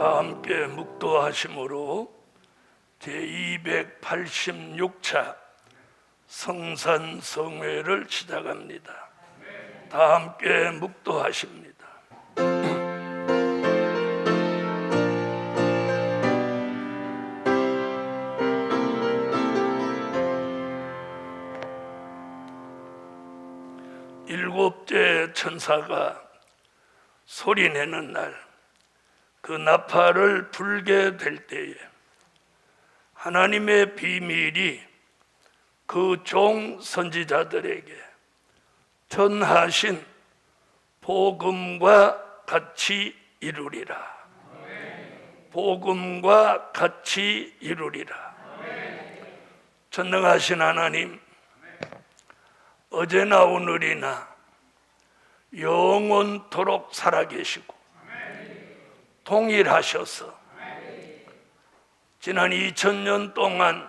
다 함께 묵도하심으로 제286차 성산성회를 시작합니다. 다 함께 묵도하십니다. 일곱째 천사가 소리내는 날, 그 나팔을 불게 될 때에 하나님의 비밀이 그 종 선지자들에게 전하신 복음과 같이 이루리라. 복음과 같이 이루리라. 전능하신 하나님, 어제나 오늘이나 영원토록 살아계시고 동일하셔서 지난 2000년 동안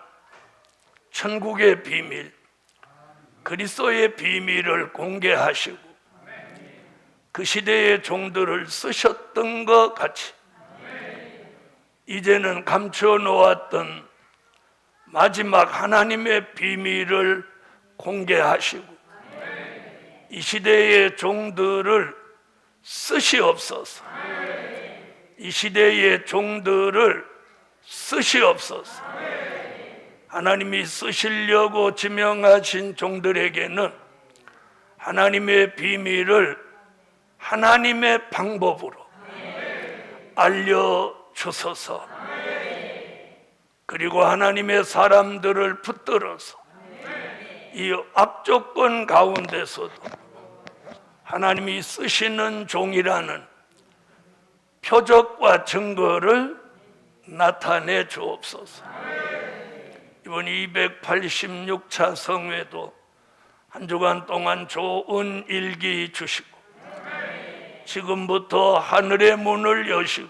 천국의 비밀, 그리스도의 비밀을 공개하시고 그 시대의 종들을 쓰셨던 것 같이 이제는 감춰 놓았던 마지막 하나님의 비밀을 공개하시고 이 시대의 종들을 쓰시옵소서. 이 시대의 종들을 쓰시옵소서. 하나님이 쓰시려고 지명하신 종들에게는 하나님의 비밀을 하나님의 방법으로 알려주소서. 그리고 하나님의 사람들을 붙들어서 이 악조건 가운데서도 하나님이 쓰시는 종이라는 표적과 증거를 나타내 주옵소서. 이번 286차 성회도 한 주간 동안 좋은 일기 주시고 지금부터 하늘의 문을 여시고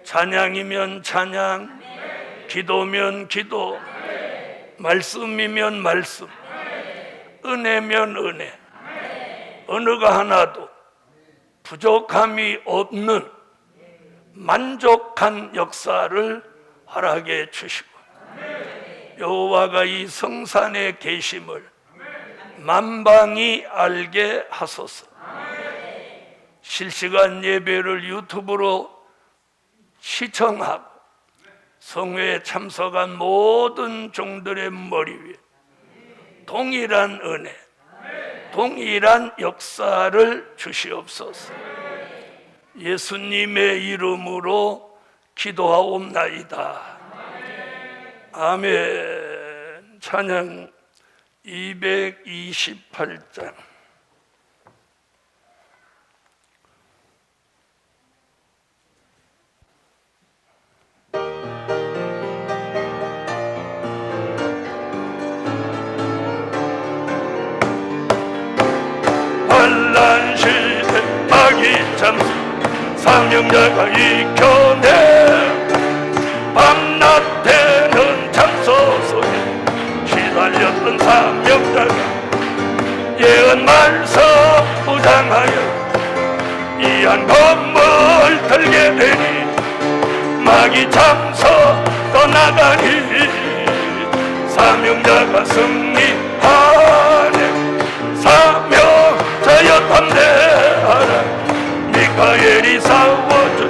찬양이면 찬양, 기도면 기도, 말씀이면 말씀, 은혜면 은혜, 어느가 하나도 부족함이 없는 만족한 역사를 허락해 주시고 여호와가 이 성산에 계심을 만방이 알게 하소서. 실시간 예배를 유튜브로 시청하고 성회에 참석한 모든 종들의 머리 위에 동일한 은혜, 동일한 역사를 주시옵소서. 예수님의 이름으로 기도하옵나이다. 아멘. 찬양 228장. 환난 시대 마귀 잠수 사명자가 이겨내 밤낮 되는 참소 속에 시달렸던 사명자가 예언 말씀 무장하여 이한 검을 들게 되니 마귀 참소 떠나가니 사명자가 승리하네. 사명자여 담대하라. 미카엘이 싸워준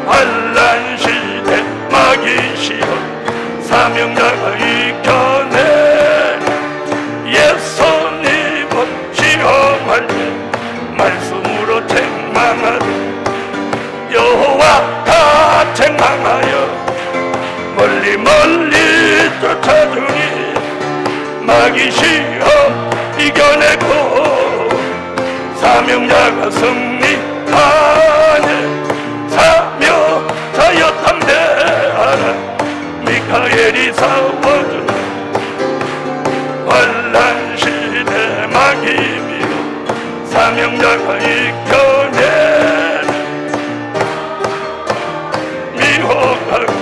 환난 시대 마귀 시험 사명자가 이겨내. 예수님은 시험할 때 말씀으로 책망하되 여호와가 책망하여 멀리 멀리 쫓아주니 마귀 시험 이겨내고 사명자가 승리하네. 사명자여 담대하라. 미카엘이 싸워준 환난 시대 마귀 미혹 사명자가 이겨내. 미혹하고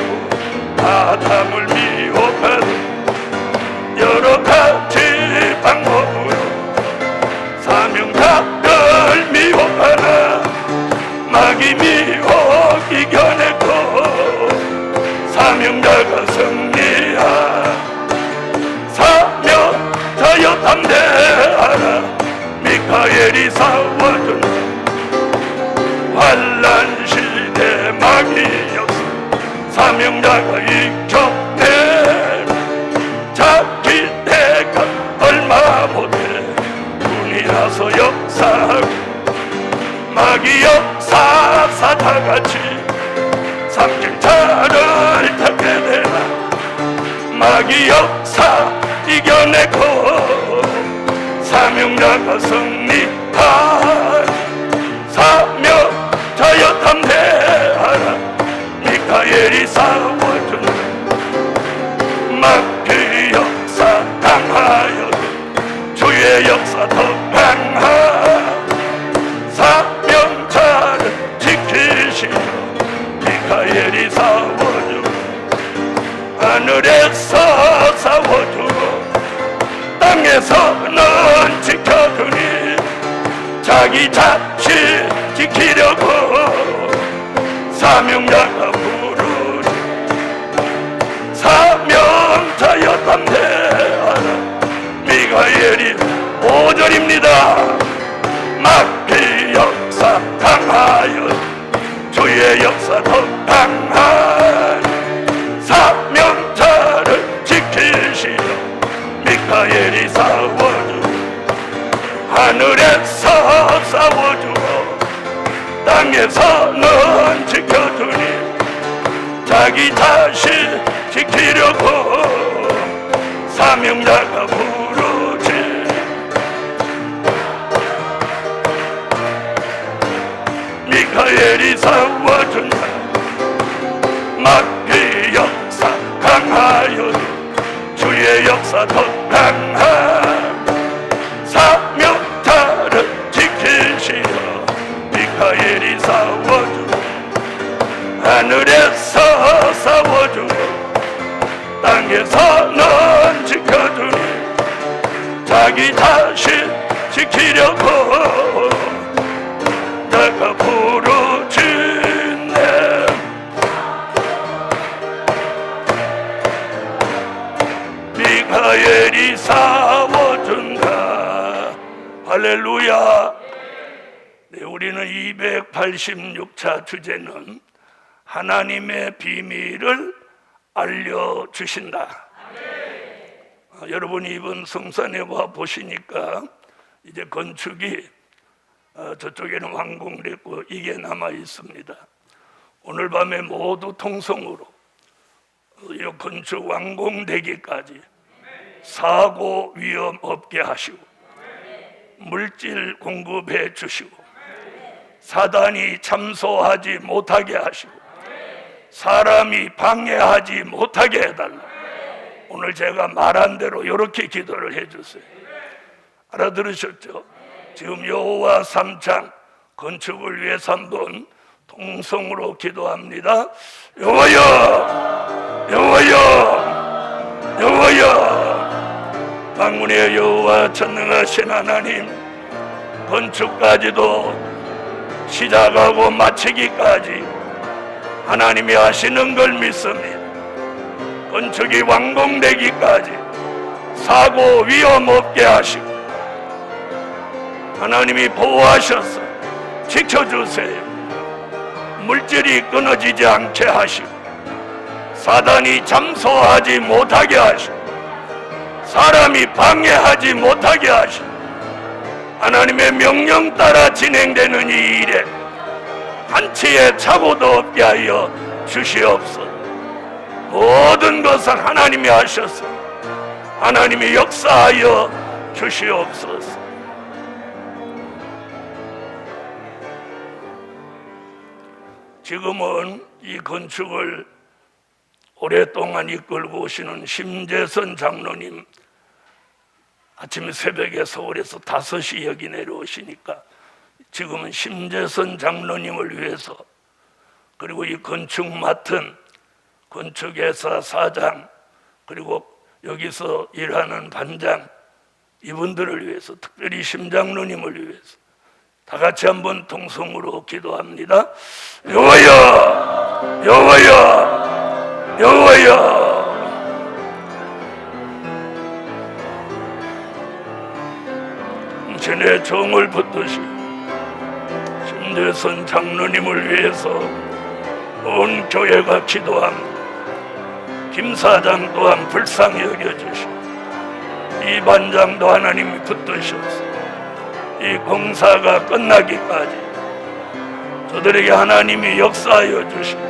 아담을 미혹하는 여러 가지 방법으로 사명자를 미혹하나 마귀 미혹 이겨내고 사명자가 승리하 사명 자여 담대하라 미카엘이 싸워준 환란 시대 마귀 역사 사명자가 이겨내 자기 대가 얼마 못해 눈이 나서 역사하고 마귀 역사 사자같이 삼킬차를 타게 되나 마귀 역사 이겨내고 사명자가 승리한 사명 자여 담대하라 미카엘이 싸워준 마귀 역사 강하여 주의 역사 더 강하 사명자를 지키시며 미카엘이 싸워주고 하늘에서 싸워주고 땅에서는 지켜주니 자기 자치 지키려고 사명자가 부르니 사명자여 담대하라 미카엘이 5절입니다 마귀 역사 강하여 주의 역사 더 강한 사명자를 지키시려 미카엘이 싸워주고 하늘에서 싸워주고 땅에서는 지켜주니 자기 자신 지키려고 사명자가 부르지 미카엘이 싸워준다 마귀 역사 강하여 주의 역사 더 강한 사명자를 지키시려 미카엘이 싸워주고 하늘에서 싸워주고 땅에서는 지켜주니 자기 자신 지키려고 내가 부르짖네 미카엘이 싸워준다 할렐루야. 네, 우리는 286차 주제는 하나님의 비밀을 알려주신다. 여러분이 이번 성산에 와 보시니까 이제 건축이 저쪽에는 완공됐고 이게 남아 있습니다. 오늘 밤에 모두 통성으로 이 건축 완공되기까지 사고 위험 없게 하시고 물질 공급해 주시고 사단이 참소하지 못하게 하시고 사람이 방해하지 못하게 해달라. 오늘 제가 말한 대로 이렇게 기도를 해주세요. 알아들으셨죠? 지금 여호와 3창 건축을 위해서 한번 통성으로 기도합니다. 여호와여 여호와여 여호와여 만군의 여호와 전능하신 하나님 건축까지도 시작하고 마치기까지 하나님이 하시는 걸 믿습니다. 건축이 완공되기까지 사고 위험 없게 하시고 하나님이 보호하셔서 지켜주세요. 물질이 끊어지지 않게 하시고 사단이 잠소하지 못하게 하시고 사람이 방해하지 못하게 하시고 하나님의 명령 따라 진행되는 이 일에 한치의 착오도 없게 하여 주시옵소서. 모든 것을 하나님이 하셔서 하나님이 역사하여 주시옵소서. 지금은 이 건축을 오랫동안 이끌고 오시는 심재선 장로님 아침 새벽에 서울에서 5시 여기 내려오시니까 지금은 심재선 장로님을 위해서 그리고 이 건축 맡은 건축회사 사장 그리고 여기서 일하는 반장 이분들을 위해서 특별히 심 장로님을 위해서 다 같이 한번 통성으로 기도합니다. 여호와여, 여호와여, 여호와여. 당신의 정을 붙드시 심재선 장로님을 위해서 온 교회가 기도합니다. 김 사장 또한 불쌍히 여겨주시고 이 반장도 하나님이 붙드셔서 이 공사가 끝나기까지 저들에게 하나님이 역사하여 주시고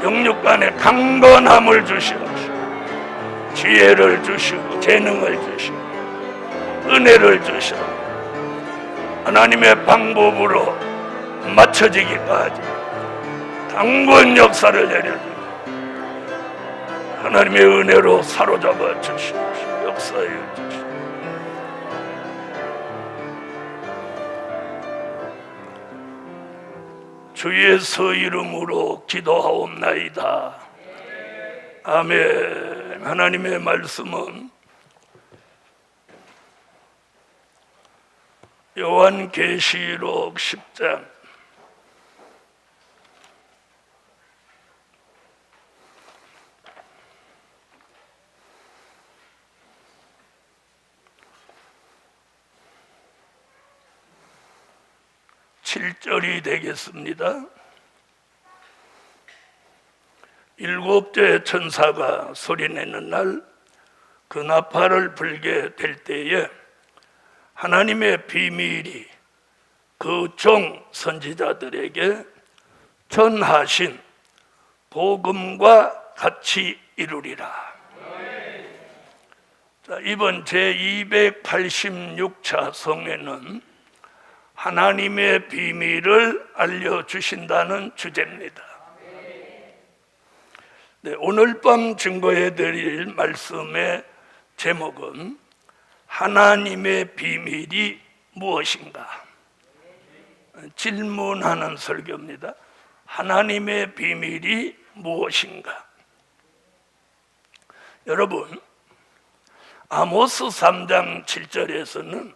영육간에 강건함을 주시옵시고 지혜를 주시고 재능을 주시고 은혜를 주시고 하나님의 방법으로 맞춰지기까지 강권 역사를 내려주시고 하나님의 은혜로 사로잡아 주시옵시고 역사하여 주시옵시고 주 예수 이름으로 기도하옵나이다. 아멘. 하나님의 말씀은 요한계시록 10장 7절이 되겠습니다. 일곱째 천사가 소리내는 날 그 나팔을 불게 될 때에 하나님의 비밀이 그 종 선지자들에게 전하신 복음과 같이 이루리라. 자, 이번 제286차 성회는 하나님의 비밀을 알려주신다는 주제입니다. 네, 오늘 밤 증거해 드릴 말씀의 제목은 하나님의 비밀이 무엇인가? 질문하는 설교입니다. 하나님의 비밀이 무엇인가? 여러분, 아모스 3장 7절에서는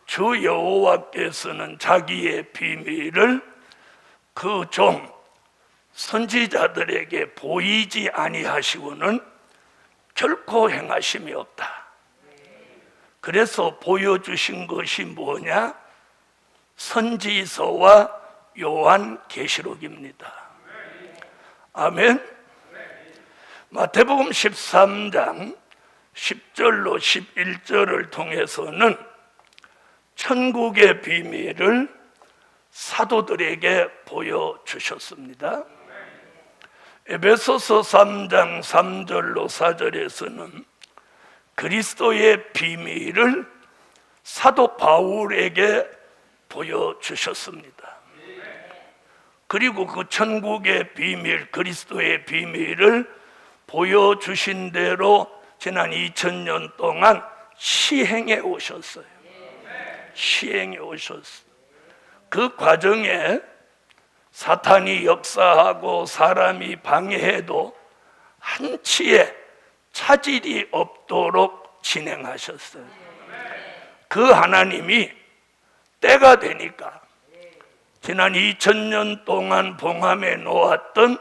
주 여호와께서는 자기의 비밀을 그 종 선지자들에게 보이지 아니하시고는 결코 행하심이 없다. 그래서 보여주신 것이 뭐냐? 선지서와 요한계시록입니다. 아멘. 마태복음 13장 10절로 11절을 통해서는 천국의 비밀을 사도들에게 보여주셨습니다. 에베소서 3장 3절로 4절에서는 그리스도의 비밀을 사도 바울에게 보여주셨습니다. 그리고 그 천국의 비밀, 그리스도의 비밀을 보여주신 대로 지난 2000년 동안 시행해 오셨어요. 시행해 오셨어요. 그 과정에 사탄이 역사하고 사람이 방해해도 한치의 차질이 없도록 진행하셨어요. 그 하나님이 때가 되니까 지난 2000년 동안 봉함해 놓았던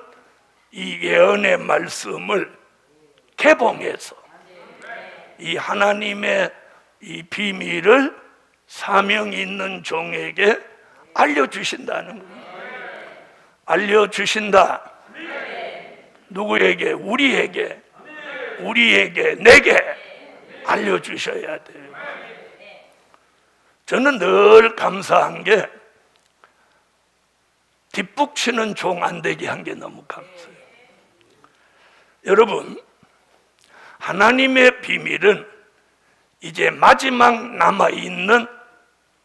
이 예언의 말씀을 개봉해서 이 하나님의 이 비밀을 사명이 있는 종에게 알려주신다는 거예요. 알려주신다. 누구에게? 우리에게, 내게 알려주셔야 돼요. 저는 늘 감사한 게 뒷북치는 종 안 되게 한 게 너무 감사해요. 여러분, 하나님의 비밀은 이제 마지막 남아있는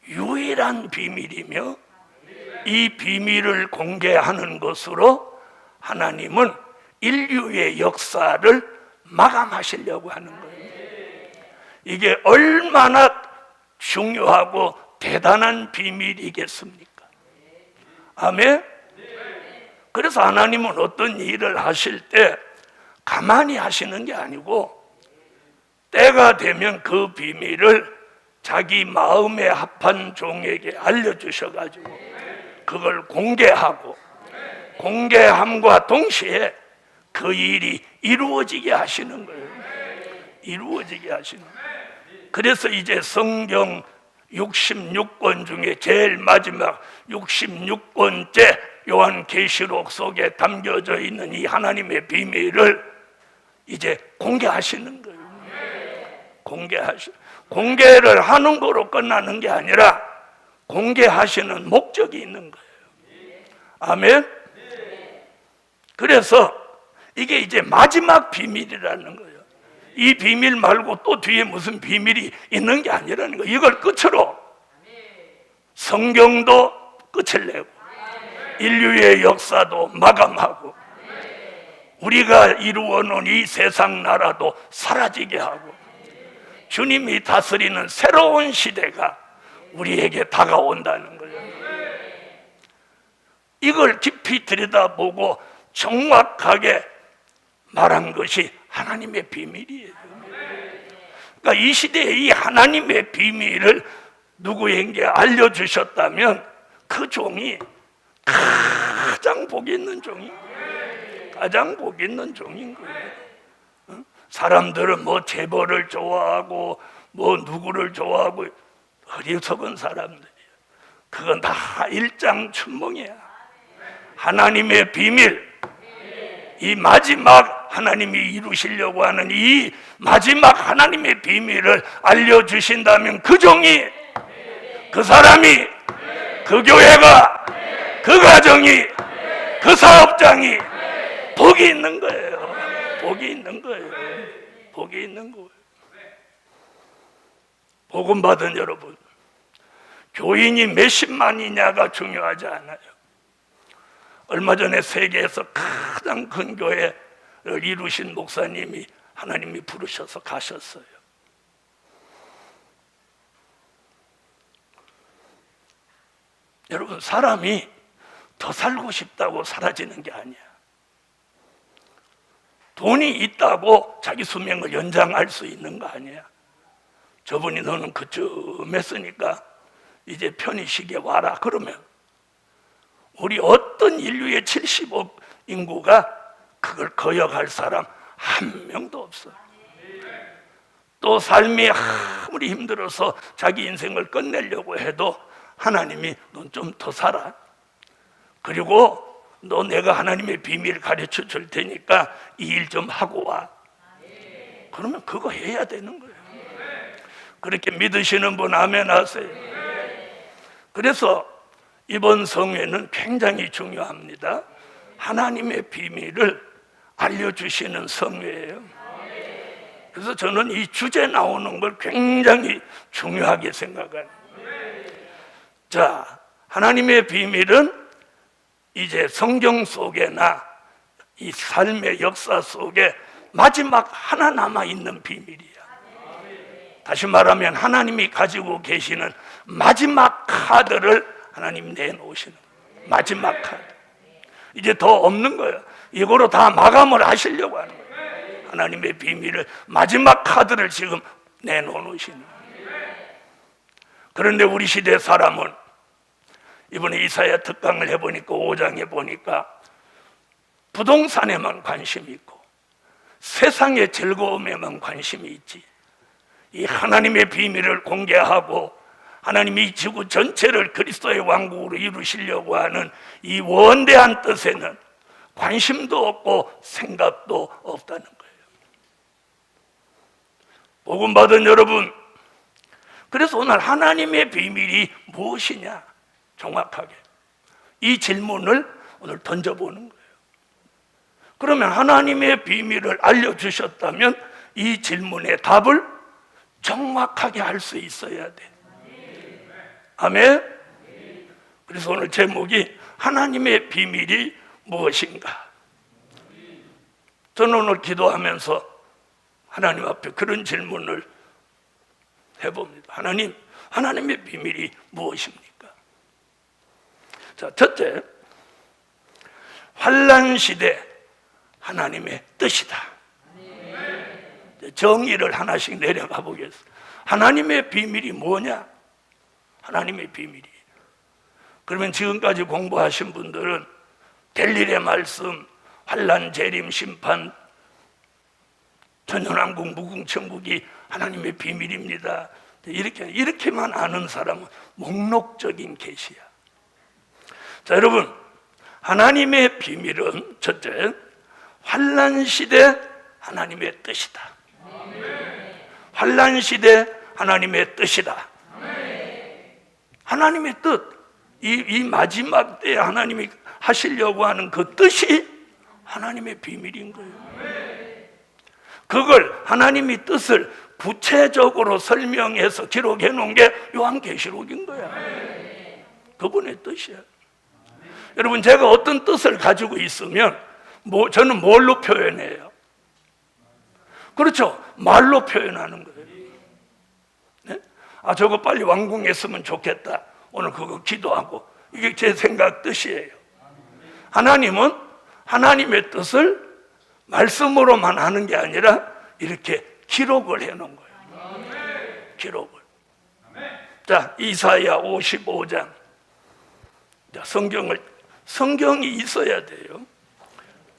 유일한 비밀이며 이 비밀을 공개하는 것으로 하나님은 인류의 역사를 마감하시려고 하는 거예요. 이게 얼마나 중요하고 대단한 비밀이겠습니까? 아멘? 그래서 하나님은 어떤 일을 하실 때 가만히 하시는 게 아니고 때가 되면 그 비밀을 자기 마음에 합한 종에게 알려주셔가지고 그걸 공개하고, 공개함과 동시에 그 일이 이루어지게 하시는 거예요. 이루어지게 하시는 거예요. 그래서 이제 성경 66권 중에 제일 마지막 66권째 요한계시록 속에 담겨져 있는 이 하나님의 비밀을 이제 공개하시는 거예요. 공개를 하는 거로 끝나는 게 아니라 공개하시는 목적이 있는 거예요. 아멘. 그래서 이게 이제 마지막 비밀이라는 거예요. 이 비밀 말고 또 뒤에 무슨 비밀이 있는 게 아니라는 거예요. 이걸 끝으로 성경도 끝을 내고 인류의 역사도 마감하고 우리가 이루어놓은 이 세상 나라도 사라지게 하고 주님이 다스리는 새로운 시대가 우리에게 다가온다는 거예요. 이걸 깊이 들여다보고 정확하게 말한 것이 하나님의 비밀이에요. 그러니까 이 시대에 이 하나님의 비밀을 누구에게 알려주셨다면 그 종이 가장 복이 있는 종이, 가장 복이 있는 종인 거예요. 사람들은 뭐 재벌을 좋아하고 뭐 누구를 좋아하고 어리석은 사람들이에요. 그건 다 일장춘몽이야. 하나님의 비밀, 이 마지막 하나님이 이루시려고 하는 이 마지막 하나님의 비밀을 알려주신다면 그 종이, 그 사람이, 그 교회가, 그 가정이, 그 사업장이 복이 있는 거예요. 복이 있는 거예요. 복이 있는 거예요. 복음 받은 여러분, 교인이 몇십만이냐가 중요하지 않아요. 얼마 전에 세계에서 가장 큰 교회를 이루신 목사님이 하나님이 부르셔서 가셨어요. 여러분, 사람이 더 살고 싶다고 사라지는 게 아니야. 돈이 있다고 자기 수명을 연장할 수 있는 거 아니야. 저분이 너는 그쯤 했으니까 이제 편히 쉬게 와라 그러면 우리 어떤 인류의 70억 인구가 그걸 거역할 사람 한 명도 없어. 또 삶이 아무리 힘들어서 자기 인생을 끝내려고 해도 하나님이 넌 좀 더 살아. 그리고 너 내가 하나님의 비밀 가르쳐 줄 테니까 이 일 좀 하고 와. 그러면 그거 해야 되는 거예요. 그렇게 믿으시는 분 아멘 하세요. 그래서 이번 성회는 굉장히 중요합니다. 하나님의 비밀을 알려주시는 성회예요. 그래서 저는 이 주제 나오는 걸 굉장히 중요하게 생각합니다. 자, 하나님의 비밀은 이제 성경 속에나 이 삶의 역사 속에 마지막 하나 남아있는 비밀이야. 다시 말하면 하나님이 가지고 계시는 마지막 카드를 하나님 내놓으시는 거예요. 마지막 카드. 이제 더 없는 거예요. 이거로 다 마감을 하시려고 하는 거예요. 하나님의 비밀을, 마지막 카드를 지금 내놓으시는 거예요. 그런데 우리 시대 사람은 이번에 이사야 특강을 해보니까 5장에 보니까 부동산에만 관심이 있고 세상의 즐거움에만 관심이 있지, 이 하나님의 비밀을 공개하고 하나님이 이 지구 전체를 그리스도의 왕국으로 이루시려고 하는 이 원대한 뜻에는 관심도 없고 생각도 없다는 거예요. 복음 받은 여러분, 그래서 오늘 하나님의 비밀이 무엇이냐, 정확하게 이 질문을 오늘 던져보는 거예요. 그러면 하나님의 비밀을 알려주셨다면 이 질문의 답을 정확하게 할 수 있어야 돼. 아멘. 그래서 오늘 제목이 하나님의 비밀이 무엇인가. 저는 오늘 기도하면서 하나님 앞에 그런 질문을 해봅니다. 하나님, 하나님의 비밀이 무엇입니까? 자, 첫째, 환난 시대 하나님의 뜻이다. 정의를 하나씩 내려가 보겠습니다. 하나님의 비밀이 뭐냐? 하나님의 비밀이. 그러면 지금까지 공부하신 분들은 델일의 말씀, 환난, 재림, 심판, 천연왕국, 무궁천국이 하나님의 비밀입니다. 이렇게만 아는 사람은 목록적인 계시야. 자, 여러분, 하나님의 비밀은 첫째, 환난 시대 하나님의 뜻이다. 환난 시대 하나님의 뜻이다. 하나님의 뜻, 이 마지막 때에 하나님이 하시려고 하는 그 뜻이 하나님의 비밀인 거예요. 그걸 하나님의 뜻을 구체적으로 설명해서 기록해 놓은 게 요한계시록인 거야. 그분의 뜻이야. 여러분, 제가 어떤 뜻을 가지고 있으면 저는 뭘로 표현해요? 그렇죠, 말로 표현하는 거예요. 네? 아, 저거 빨리 완공했으면 좋겠다, 오늘 그거 기도하고, 이게 제 생각 뜻이에요. 하나님은 하나님의 뜻을 말씀으로만 하는 게 아니라 이렇게 기록을 해놓은 거예요. 기록을. 자, 이사야 55장. 자, 성경이 있어야 돼요.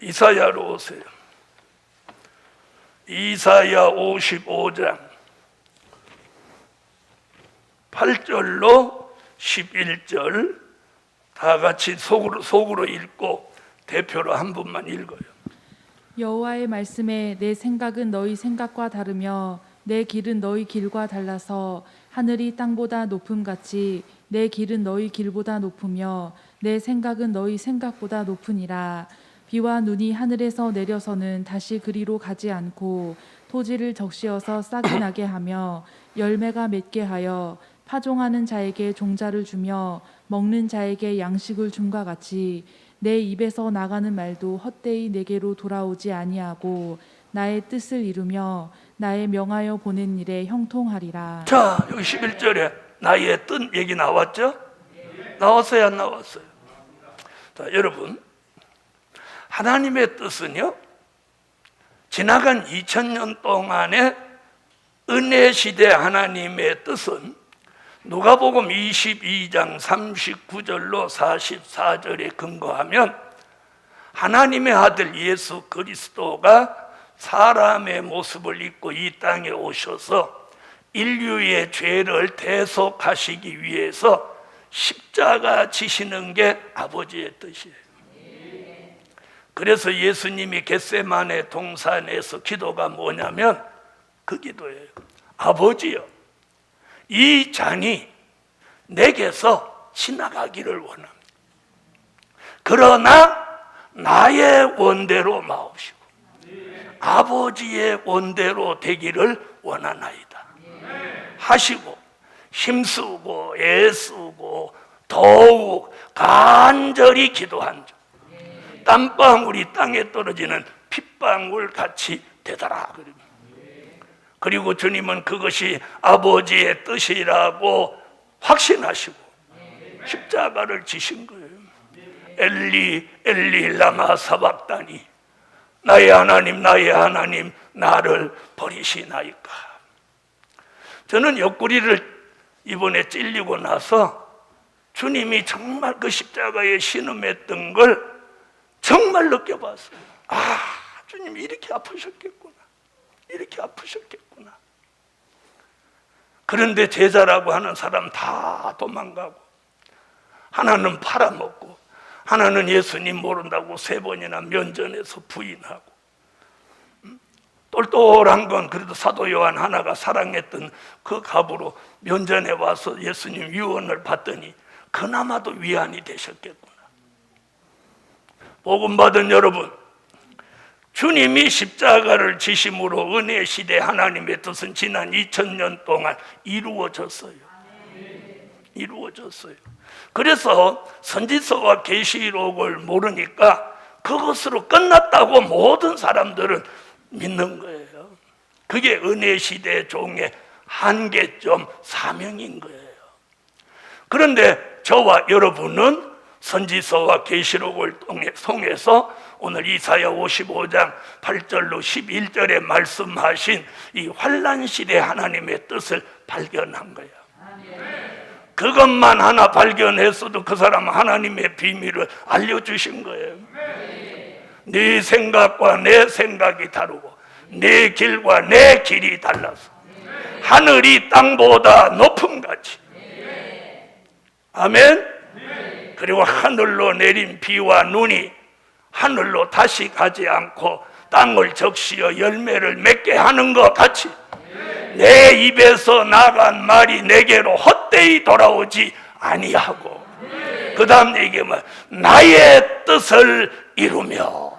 이사야로 오세요. 이사야 55장 8절로 11절 다 같이 속으로 읽고 대표로 한 분만 읽어요. 여호와의 말씀에 내 생각은 너희 생각과 다르며 내 길은 너희 길과 달라서 하늘이 땅보다 높음같이 내 길은 너희 길보다 높으며 내 생각은 너희 생각보다 높으니라. 비와 눈이 하늘에서 내려서는 다시 그리로 가지 않고 토지를 적시어서 싹이 나게 하며 열매가 맺게 하여 파종하는 자에게 종자를 주며 먹는 자에게 양식을 줌과 같이 내 입에서 나가는 말도 헛되이 내게로 돌아오지 아니하고 나의 뜻을 이루며 나의 명하여 보낸 일에 형통하리라. 자, 여기 11절에 나의 뜻 얘기 나왔죠? 나왔어요, 안 나왔어요? 자, 여러분, 하나님의 뜻은요, 지나간 2000년 동안의 은혜 시대 하나님의 뜻은 누가복음 22장 39절로 44절에 근거하면 하나님의 아들 예수 그리스도가 사람의 모습을 입고 이 땅에 오셔서 인류의 죄를 대속하시기 위해서 십자가 지시는 게 아버지의 뜻이에요. 그래서 예수님이 겟세마네 동산에서 기도가 뭐냐면 그 기도예요. 아버지여, 이 잔이 내게서 지나가기를 원합니다. 그러나 나의 원대로 마옵시고 아버지의 원대로 되기를 원하나이다 하시고 힘쓰고 애쓰고 더욱 간절히 기도한 줄 땀방울이 땅에 떨어지는 핏방울 같이 되더라. 그리고 주님은 그것이 아버지의 뜻이라고 확신하시고 십자가를 지신 거예요. 엘리 엘리 라마 사박다니, 나의 하나님 나의 하나님 나를 버리시나이까. 저는 옆구리를 이번에 찔리고 나서 주님이 정말 그 십자가에 신음했던 걸 정말 느껴봤어요. 아, 주님이 이렇게 아프셨겠구나, 이렇게 아프셨겠구나. 그런데 제자라고 하는 사람 다 도망가고, 하나는 팔아먹고, 하나는 예수님 모른다고 3번이나 면전에서 부인하고, 똘똘한 건 그래도 사도 요한 하나가 사랑했던 그 갑으로 면전에 와서 예수님 유언을 받더니 그나마도 위안이 되셨겠구나. 복음 받은 여러분, 주님이 십자가를 지심으로 은혜 시대 하나님의 뜻은 지난 2000년 동안 이루어졌어요. 이루어졌어요. 그래서 선지서와 계시록을 모르니까 그것으로 끝났다고 모든 사람들은 믿는 거예요. 그게 은혜 시대 종의 한계점 사명인 거예요. 그런데 저와 여러분은 선지서와 계시록을 통해서 오늘 이사야 55장 8절로 11절에 말씀하신 이 환난 시대 하나님의 뜻을 발견한 거야. 그것만 하나 발견했어도 그 사람 하나님의 비밀을 알려주신 거예요. 네 생각과 내 생각이 다르고 내 길과 내 길이 달라서 하늘이 땅보다 높음같이. 아멘. 그리고 하늘로 내린 비와 눈이 하늘로 다시 가지 않고 땅을 적시어 열매를 맺게 하는 것 같이 내 입에서 나간 말이 내게로 헛되이 돌아오지 아니하고 그 다음 얘기하면 나의 뜻을 이루며.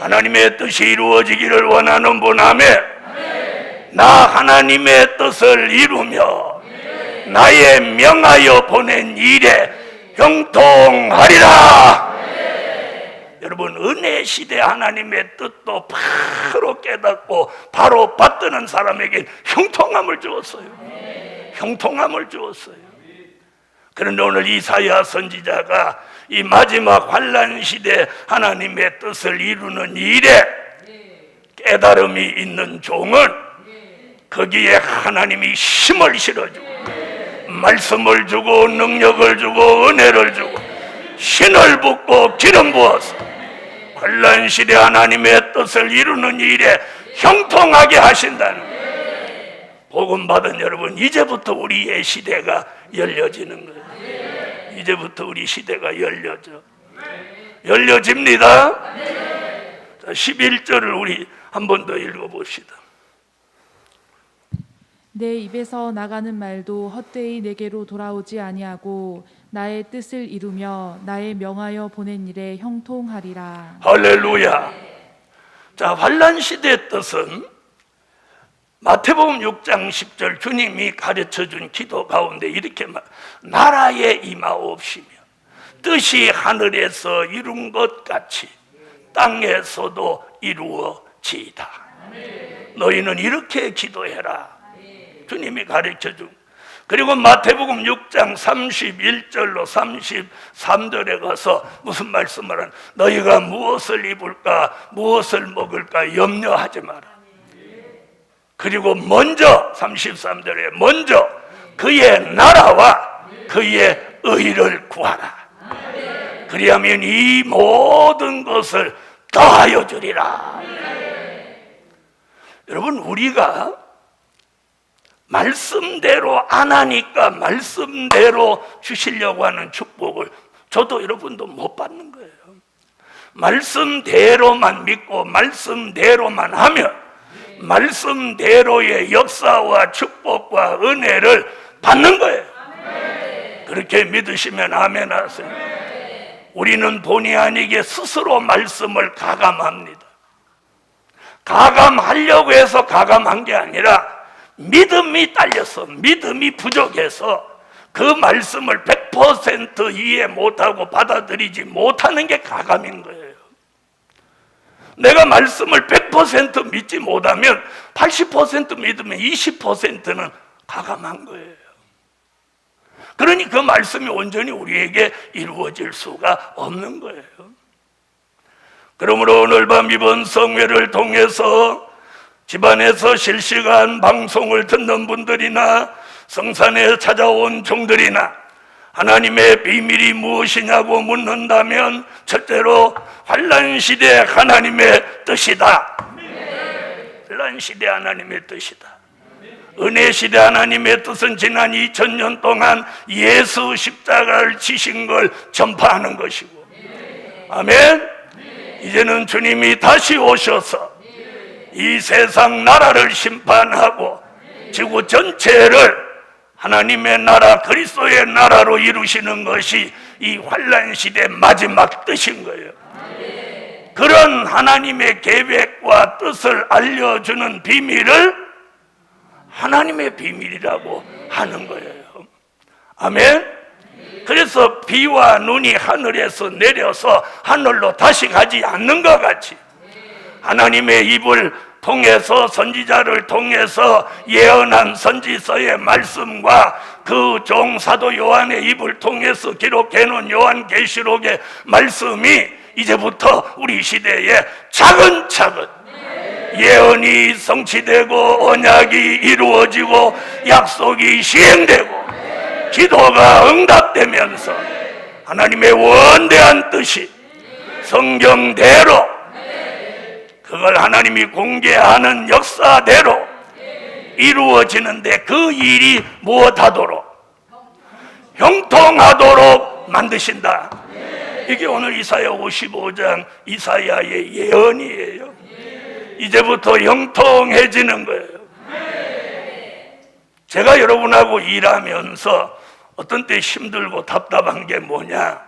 하나님의 뜻이 이루어지기를 원하는 분, 아멘. 나 하나님의 뜻을 이루며 나의 명하여 보낸 일에 형통하리라. 여러분, 은혜 시대 하나님의 뜻도 바로 깨닫고 바로 받드는 사람에게 형통함을 주었어요. 형통함을 주었어요. 그런데 오늘 이사야 선지자가 이 마지막 환난 시대 하나님의 뜻을 이루는 일에 깨달음이 있는 종은 거기에 하나님이 힘을 실어주고 말씀을 주고 능력을 주고 은혜를 주고 신을 붓고 기름 부어서 환난 시대 하나님의 뜻을 이루는 일에 형통하게 하신다는 거예요. 복음 받은 여러분, 이제부터 우리의 시대가 열려지는 거예요. 이제부터 우리 시대가 열려집니다. 자, 11절을 우리 한 번 더 읽어봅시다. 내 입에서 나가는 말도 헛되이 내게로 돌아오지 아니하고 나의 뜻을 이루며 나의 명하여 보낸 일에 형통하리라. 할렐루야. 자, 환난 시대의 뜻은 마태복음 6장 10절 주님이 가르쳐준 기도 가운데 이렇게 나라에 임하옵시며 뜻이 하늘에서 이룬 것 같이 땅에서도 이루어지이다. 너희는 이렇게 기도해라. 주님이 가르쳐준. 그리고 마태복음 6장 31절로 33절에 가서 무슨 말씀을 하는, 너희가 무엇을 입을까 무엇을 먹을까 염려하지 마라. 그리고 먼저 33절에 먼저 그의 나라와 그의 의를 구하라. 그리하면 이 모든 것을 더하여 주리라. 여러분, 우리가 말씀대로 안 하니까 말씀대로 주시려고 하는 축복을 저도 여러분도 못 받는 거예요. 말씀대로만 믿고 말씀대로만 하면 말씀대로의 역사와 축복과 은혜를 받는 거예요. 그렇게 믿으시면 아멘 하세요. 우리는 본의 아니게 스스로 말씀을 가감합니다. 가감하려고 해서 가감한 게 아니라 믿음이 딸려서, 믿음이 부족해서 그 말씀을 100% 이해 못하고 받아들이지 못하는 게 가감인 거예요. 내가 말씀을 100% 믿지 못하면 80% 믿으면 20%는 가감한 거예요. 그러니 그 말씀이 온전히 우리에게 이루어질 수가 없는 거예요. 그러므로 오늘 밤 이번 성회를 통해서 집안에서 실시간 방송을 듣는 분들이나 성산에 찾아온 종들이나 하나님의 비밀이 무엇이냐고 묻는다면 첫째로 환난 시대 하나님의 뜻이다. 환난 시대 하나님의 뜻이다. 은혜 시대 하나님의 뜻은 지난 2000년 동안 예수 십자가를 지신 걸 전파하는 것이고, 아멘. 이제는 주님이 다시 오셔서 이 세상 나라를 심판하고 지구 전체를 하나님의 나라, 그리스도의 나라로 이루시는 것이 이 환난 시대 마지막 뜻인 거예요. 그런 하나님의 계획과 뜻을 알려주는 비밀을 하나님의 비밀이라고 하는 거예요. 아멘. 그래서 비와 눈이 하늘에서 내려서 하늘로 다시 가지 않는 것 같이 하나님의 입을 통해서, 선지자를 통해서 예언한 선지서의 말씀과 그 종 사도 요한의 입을 통해서 기록해놓은 요한계시록의 말씀이 이제부터 우리 시대에 차근차근 예언이 성취되고 언약이 이루어지고 약속이 시행되고 기도가 응답되면서 하나님의 원대한 뜻이 성경대로 그걸 하나님이 공개하는 역사대로 이루어지는데 그 일이 무엇하도록? 형통하도록 만드신다. 이게 오늘 이사야 55장 이사야의 예언이에요. 이제부터 형통해지는 거예요. 제가 여러분하고 일하면서 어떤 때 힘들고 답답한 게 뭐냐?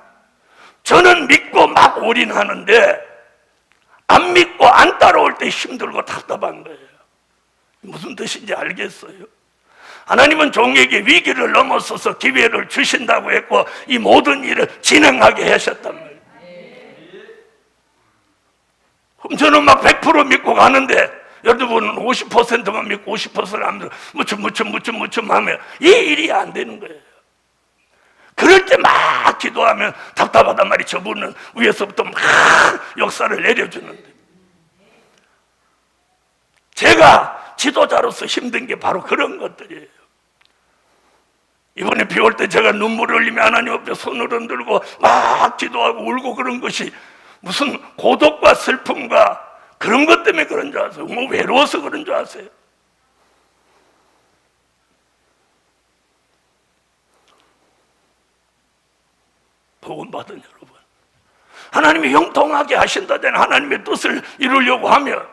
저는 믿고 막 올인하는데 안 믿고 안 따라올 때 힘들고 답답한 거예요. 무슨 뜻인지 알겠어요? 하나님은 종에게 위기를 넘어서서 기회를 주신다고 했고 이 모든 일을 진행하게 하셨단 말이에요. 그럼 저는 막 100% 믿고 가는데 여러분은 50%만 믿고 50%를 안 믿고 무춤 하면 이 일이 안 되는 거예요. 그럴 때 막 기도하면 답답하단 말이에요. 저분은 위에서부터 막 역사를 내려주는데 제가 지도자로서 힘든 게 바로 그런 것들이에요. 이번에 비 올 때 제가 눈물을 흘리며 하나님 앞에 손을 흔들고 막 기도하고 울고 그런 것이 무슨 고독과 슬픔과 그런 것 때문에 그런 줄 아세요? 뭐 외로워서 그런 줄 아세요? 복음 받은 여러분, 하나님이 형통하게 하신다는 하나님의 뜻을 이루려고 하면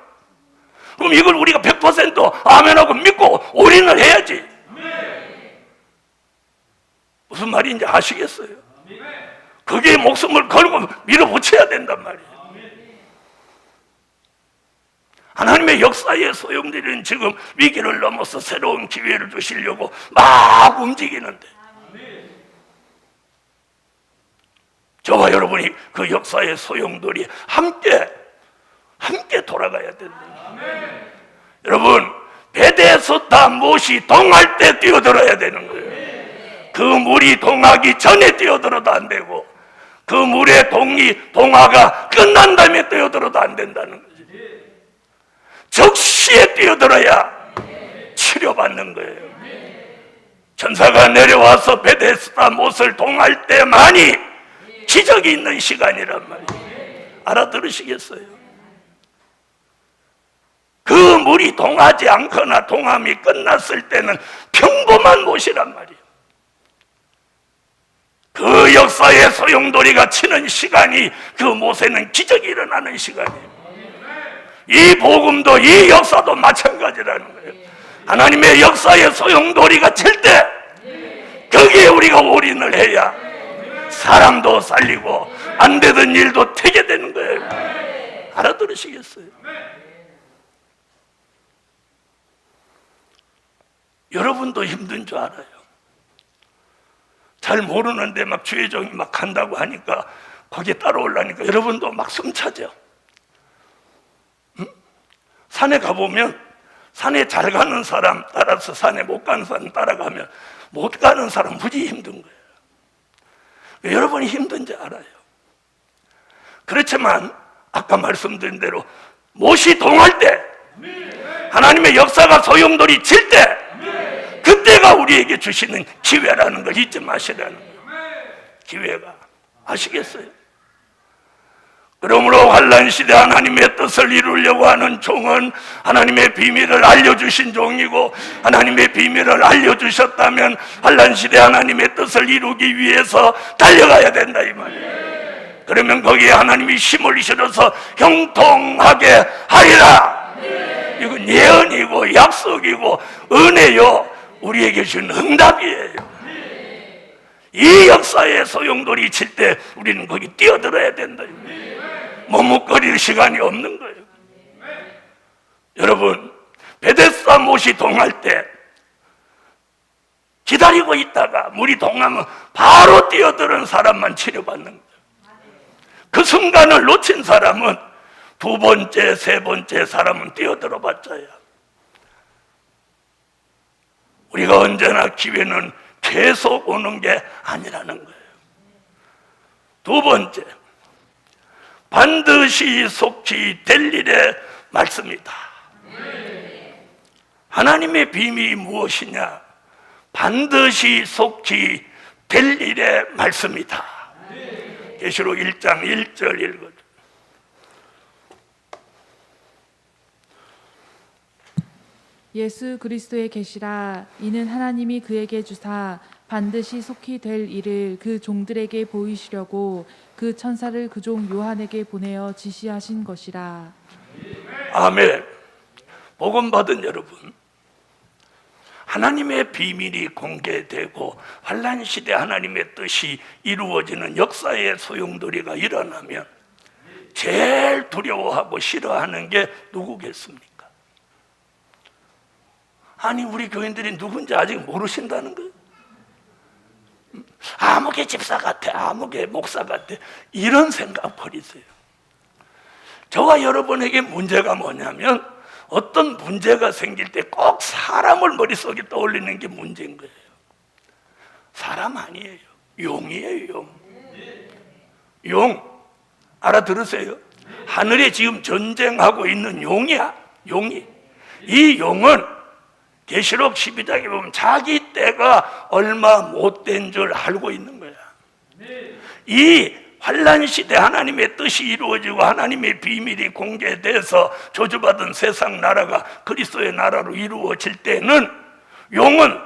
그럼 이걸 우리가 100% 아멘하고 믿고 올인을 해야지. 무슨 말인지 아시겠어요? 거기에 목숨을 걸고 밀어붙여야 된단 말이에요. 하나님의 역사의 소용들은 지금 위기를 넘어서 새로운 기회를 주시려고 막 움직이는데 저와 여러분이 그 역사의 소용돌이 함께 돌아가야 된다. 여러분, 베데스다 못이 동할 때 뛰어들어야 되는 거예요. 그 물이 동하기 전에 뛰어들어도 안 되고 그 물의 동화가 끝난 다음에 뛰어들어도 안 된다는 거죠. 적시에 뛰어들어야 치료받는 거예요. 천사가 내려와서 베데스다 못을 동할 때만이 기적이 있는 시간이란 말이에요. 알아들으시겠어요? 그 물이 동하지 않거나 동함이 끝났을 때는 평범한 못이란 말이에요. 그 역사의 소용돌이가 치는 시간이 그 못에는 기적이 일어나는 시간이에요. 이 복음도 이 역사도 마찬가지라는 거예요. 하나님의 역사의 소용돌이가 칠 때 거기에 우리가 올인을 해야 사람도 살리고 안 되던 일도 되게 되는 거예요. 알아들으시겠어요? 여러분도 힘든 줄 알아요. 잘 모르는데 막 주의종이 막 간다고 하니까 거기에 따라오려니까 여러분도 막 숨차죠. 응? 산에 가보면 산에 잘 가는 사람 따라서 산에 못 가는 사람 따라가면 못 가는 사람 무지 힘든 거예요. 여러분이 힘든지 알아요. 그렇지만 아까 말씀드린 대로 못이 동할 때 하나님의 역사가 소용돌이 칠 때 그때가 우리에게 주시는 기회라는 걸 잊지 마시라는 거예요. 기회가. 아시겠어요? 그러므로 환난 시대 하나님의 뜻을 이루려고 하는 종은 하나님의 비밀을 알려주신 종이고 하나님의 비밀을 알려주셨다면 환난 시대 하나님의 뜻을 이루기 위해서 달려가야 된다 이 말이에요. 그러면 거기에 하나님이 힘을 실어서 형통하게 하리라. 이건 예언이고 약속이고 은혜요 우리에게 주는 응답이에요. 이 역사의 소용돌이 칠 때 우리는 거기 뛰어들어야 된다. 머뭇거릴 시간이 없는 거예요. 여러분, 베데스다 못이 동할 때 기다리고 있다가 물이 동하면 바로 뛰어드는 사람만 치료받는 거예요. 그 순간을 놓친 사람은 두 번째, 세 번째 사람은 뛰어들어 봤자야. 우리가 언제나 기회는 계속 오는 게 아니라는 거예요. 두 번째, 반드시 속히 될 일의 말씀이다. 하나님의 비밀이 무엇이냐? 반드시 속히 될 일의 말씀이다. 계시록 1장 1절 읽어줘. 예수 그리스도의 계시라. 이는 하나님이 그에게 주사 반드시 속히 될 일을 그 종들에게 보이시려고 그 천사를 그 종 요한에게 보내어 지시하신 것이라. 아멘. 복음 받은 여러분, 하나님의 비밀이 공개되고 환난 시대 하나님의 뜻이 이루어지는 역사의 소용돌이가 일어나면 제일 두려워하고 싫어하는 게 누구겠습니까? 아니, 우리 교인들이 누군지 아직 모르신다는 거예요. 아무개 집사 같아, 아무개 목사 같아, 이런 생각 버리세요. 저와 여러분에게 문제가 뭐냐면, 어떤 문제가 생길 때 꼭 사람을 머릿속에 떠올리는 게 문제인 거예요. 사람 아니에요. 용이에요, 용. 용. 알아들으세요? 하늘에 지금 전쟁하고 있는 용이야, 용이. 이 용은 계시록 12장에 보면 자기 때가 얼마 못된 줄 알고 있는 거야. 이 환난 시대 하나님의 뜻이 이루어지고 하나님의 비밀이 공개돼서 저주받은 세상 나라가 그리스도의 나라로 이루어질 때는 용은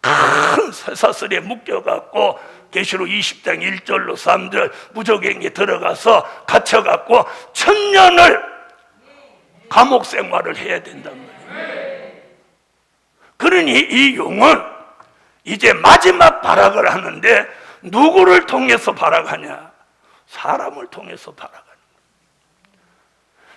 큰 쇠사슬에 묶여갖고 계시록 20장 1절로 3절 무적행에 들어가서 갇혀갖고 1000년을 감옥 생활을 해야 된단 말이에요. 그러니 이 용은 이제 마지막 발악을 하는데 누구를 통해서 발악하냐? 사람을 통해서 발악하는 거예요.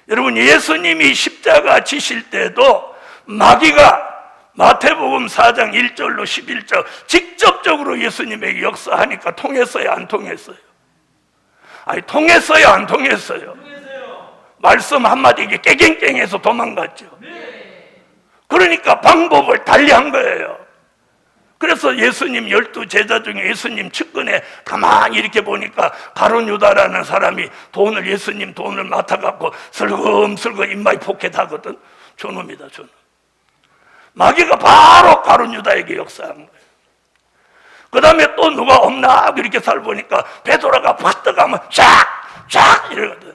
여러분, 예수님이 십자가 지실 때도 마귀가 마태복음 4장 1절로 11절 직접적으로 예수님에게 역사하니까 통했어요, 안 통했어요? 아니, 통했어요, 안 통했어요? 말씀 한마디에 깨갱깽해서 도망갔죠. 그러니까 방법을 달리한 거예요. 그래서 예수님 12제자 중에 예수님 측근에 가만히 이렇게 보니까 가룟 유다라는 사람이 예수님 돈을 맡아갖고 슬금슬금 입마에 포켓하거든. 저놈이다, 저놈. 마귀가 바로 가룟 유다에게 역사한 거예요. 그 다음에 또 누가 없나 이렇게 살보니까 베드로가 받아가면 쫙쫙 이러거든.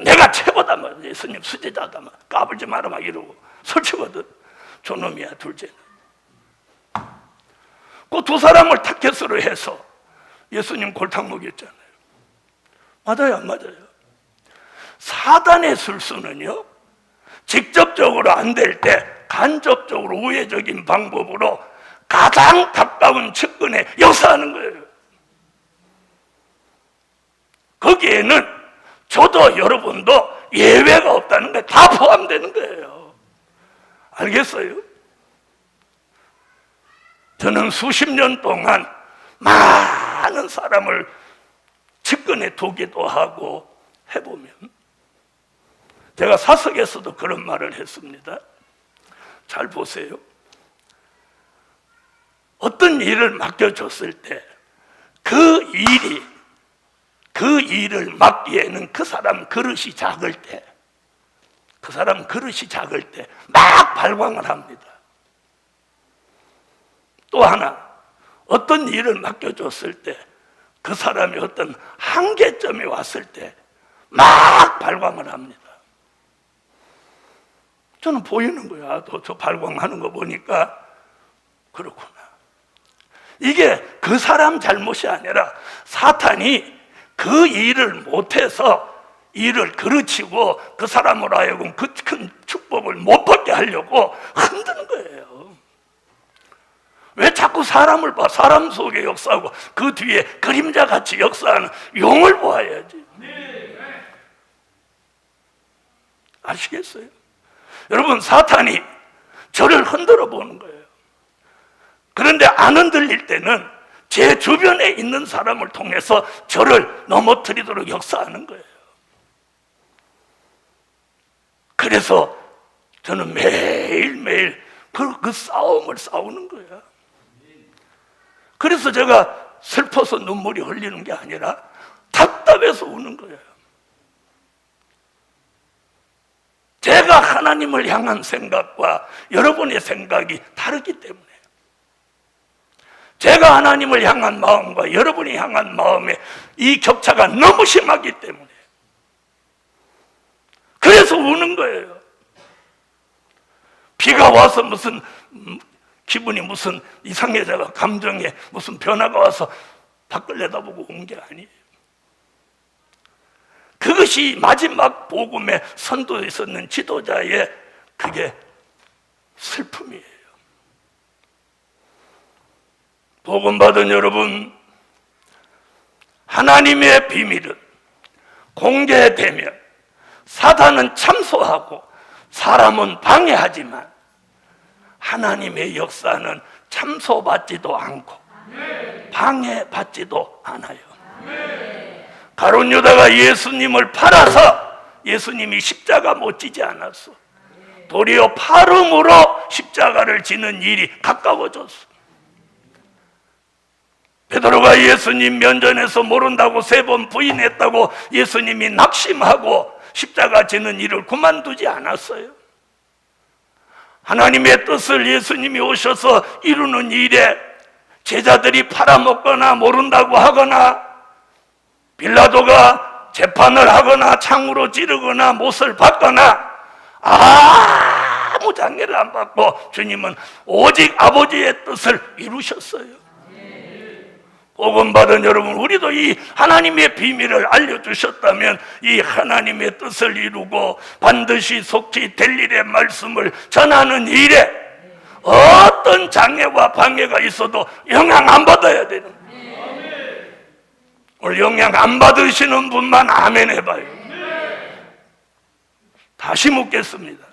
내가 최고다, 예수님 수제자다, 까불지 마라 막 이러고 설치거든. 저놈이야, 둘째는. 그 두 사람을 타켓으로 해서 예수님 골탕 먹였잖아요. 맞아요, 안 맞아요? 사단의 술수는요, 직접적으로 안 될 때 간접적으로 우회적인 방법으로 가장 가까운 측근에 역사하는 거예요. 거기에는 저도 여러분도 예외가 없다는 게 다 포함되는 거예요. 알겠어요? 저는 수십 년 동안 많은 사람을 측근에 두기도 하고 해보면 제가 사석에서도 그런 말을 했습니다. 잘 보세요. 어떤 일을 맡겨줬을 때 그 일을 맡기에는 그 사람 그릇이 작을 때 막 발광을 합니다. 또 하나, 어떤 일을 맡겨줬을 때 그 사람이 어떤 한계점이 왔을 때 막 발광을 합니다. 저는 보이는 거야. 저 발광하는 거 보니까 그렇구나. 이게 그 사람 잘못이 아니라 사탄이 그 일을 못해서 일을 그르치고 그 사람으로 하여금 그 큰 축복을 못 받게 하려고 흔드는 거예요. 왜 자꾸 사람을 봐? 사람 속에 역사하고 그 뒤에 그림자같이 역사하는 용을 보아야지. 아시겠어요? 여러분, 사탄이 저를 흔들어 보는 거예요. 그런데 안 흔들릴 때는 제 주변에 있는 사람을 통해서 저를 넘어뜨리도록 역사하는 거예요. 그래서 저는 매일매일 그 싸움을 싸우는 거예요. 그래서 제가 슬퍼서 눈물이 흘리는 게 아니라 답답해서 우는 거예요. 제가 제가 하나님을 향한 생각과 여러분의 생각이 다르기 때문에, 제가 하나님을 향한 마음과 여러분이 향한 마음의 이 격차가 너무 심하기 때문에 그래서 우는 거예요. 비가 와서 무슨 기분이 무슨 이상해져가 감정에 무슨 변화가 와서 밖을 내다보고 온 게 아니에요. 그것이 마지막 복음의 선도에 있었는 지도자의 그게 슬픔이에요. 복음 받은 여러분, 하나님의 비밀은 공개되면 사단은 참소하고 사람은 방해하지만 하나님의 역사는 참소받지도 않고 방해받지도 않아요. 가룟 유다가 예수님을 팔아서 예수님이 십자가 못 지지 않았어. 도리어 팔음으로 십자가를 지는 일이 가까워졌어. 베드로가 예수님 면전에서 모른다고 3번 부인했다고 예수님이 낙심하고 십자가 지는 일을 그만두지 않았어요. 하나님의 뜻을 예수님이 오셔서 이루는 일에 제자들이 팔아먹거나 모른다고 하거나 빌라도가 재판을 하거나 창으로 찌르거나 못을 받거나 아무 장애를 안 받고 주님은 오직 아버지의 뜻을 이루셨어요. 복음 받은 여러분, 우리도 이 하나님의 비밀을 알려주셨다면 이 하나님의 뜻을 이루고 반드시 속히 될 일의 말씀을 전하는 일에 어떤 장애와 방해가 있어도 영향 안 받아야 되는 거예요. 오늘 영향 안 받으시는 분만 아멘 해봐요. 다시 묻겠습니다.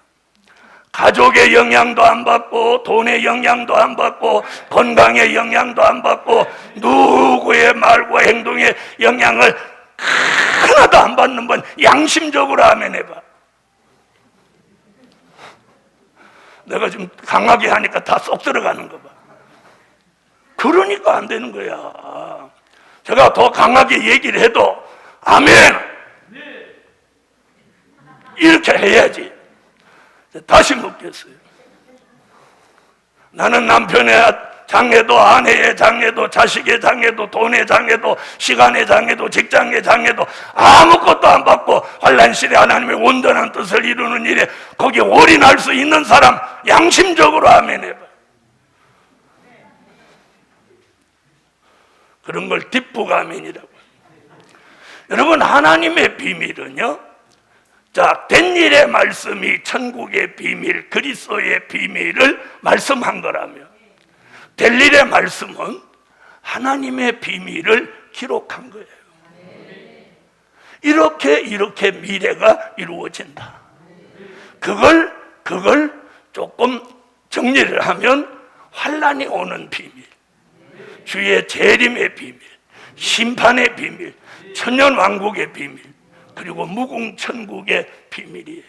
가족의 영향도 안 받고 돈의 영향도 안 받고 건강의 영향도 안 받고 누구의 말과 행동에 영향을 하나도 안 받는 분 양심적으로 아멘 해봐. 내가 좀 강하게 하니까 다 쏙 들어가는 거 봐. 그러니까 안 되는 거야. 제가 더 강하게 얘기를 해도 아멘 이렇게 해야지. 다시 묻겠어요. 나는 남편의 장애도 아내의 장애도 자식의 장애도 돈의 장애도 시간의 장애도 직장의 장애도 아무것도 안 받고 환난시대 하나님의 온전한 뜻을 이루는 일에 거기에 올인할 수 있는 사람 양심적으로 아멘 해봐. 그런 걸 뒷부가면이라고. 여러분, 하나님의 비밀은요, 자, 된 일의 말씀이 천국의 비밀, 그리스도의 비밀을 말씀한 거라면 될 일의 말씀은 하나님의 비밀을 기록한 거예요. 이렇게 미래가 이루어진다. 그걸 조금 정리를 하면 환난이 오는 비밀, 주의 재림의 비밀, 심판의 비밀, 천년왕국의 비밀, 그리고 무궁천국의 비밀이에요.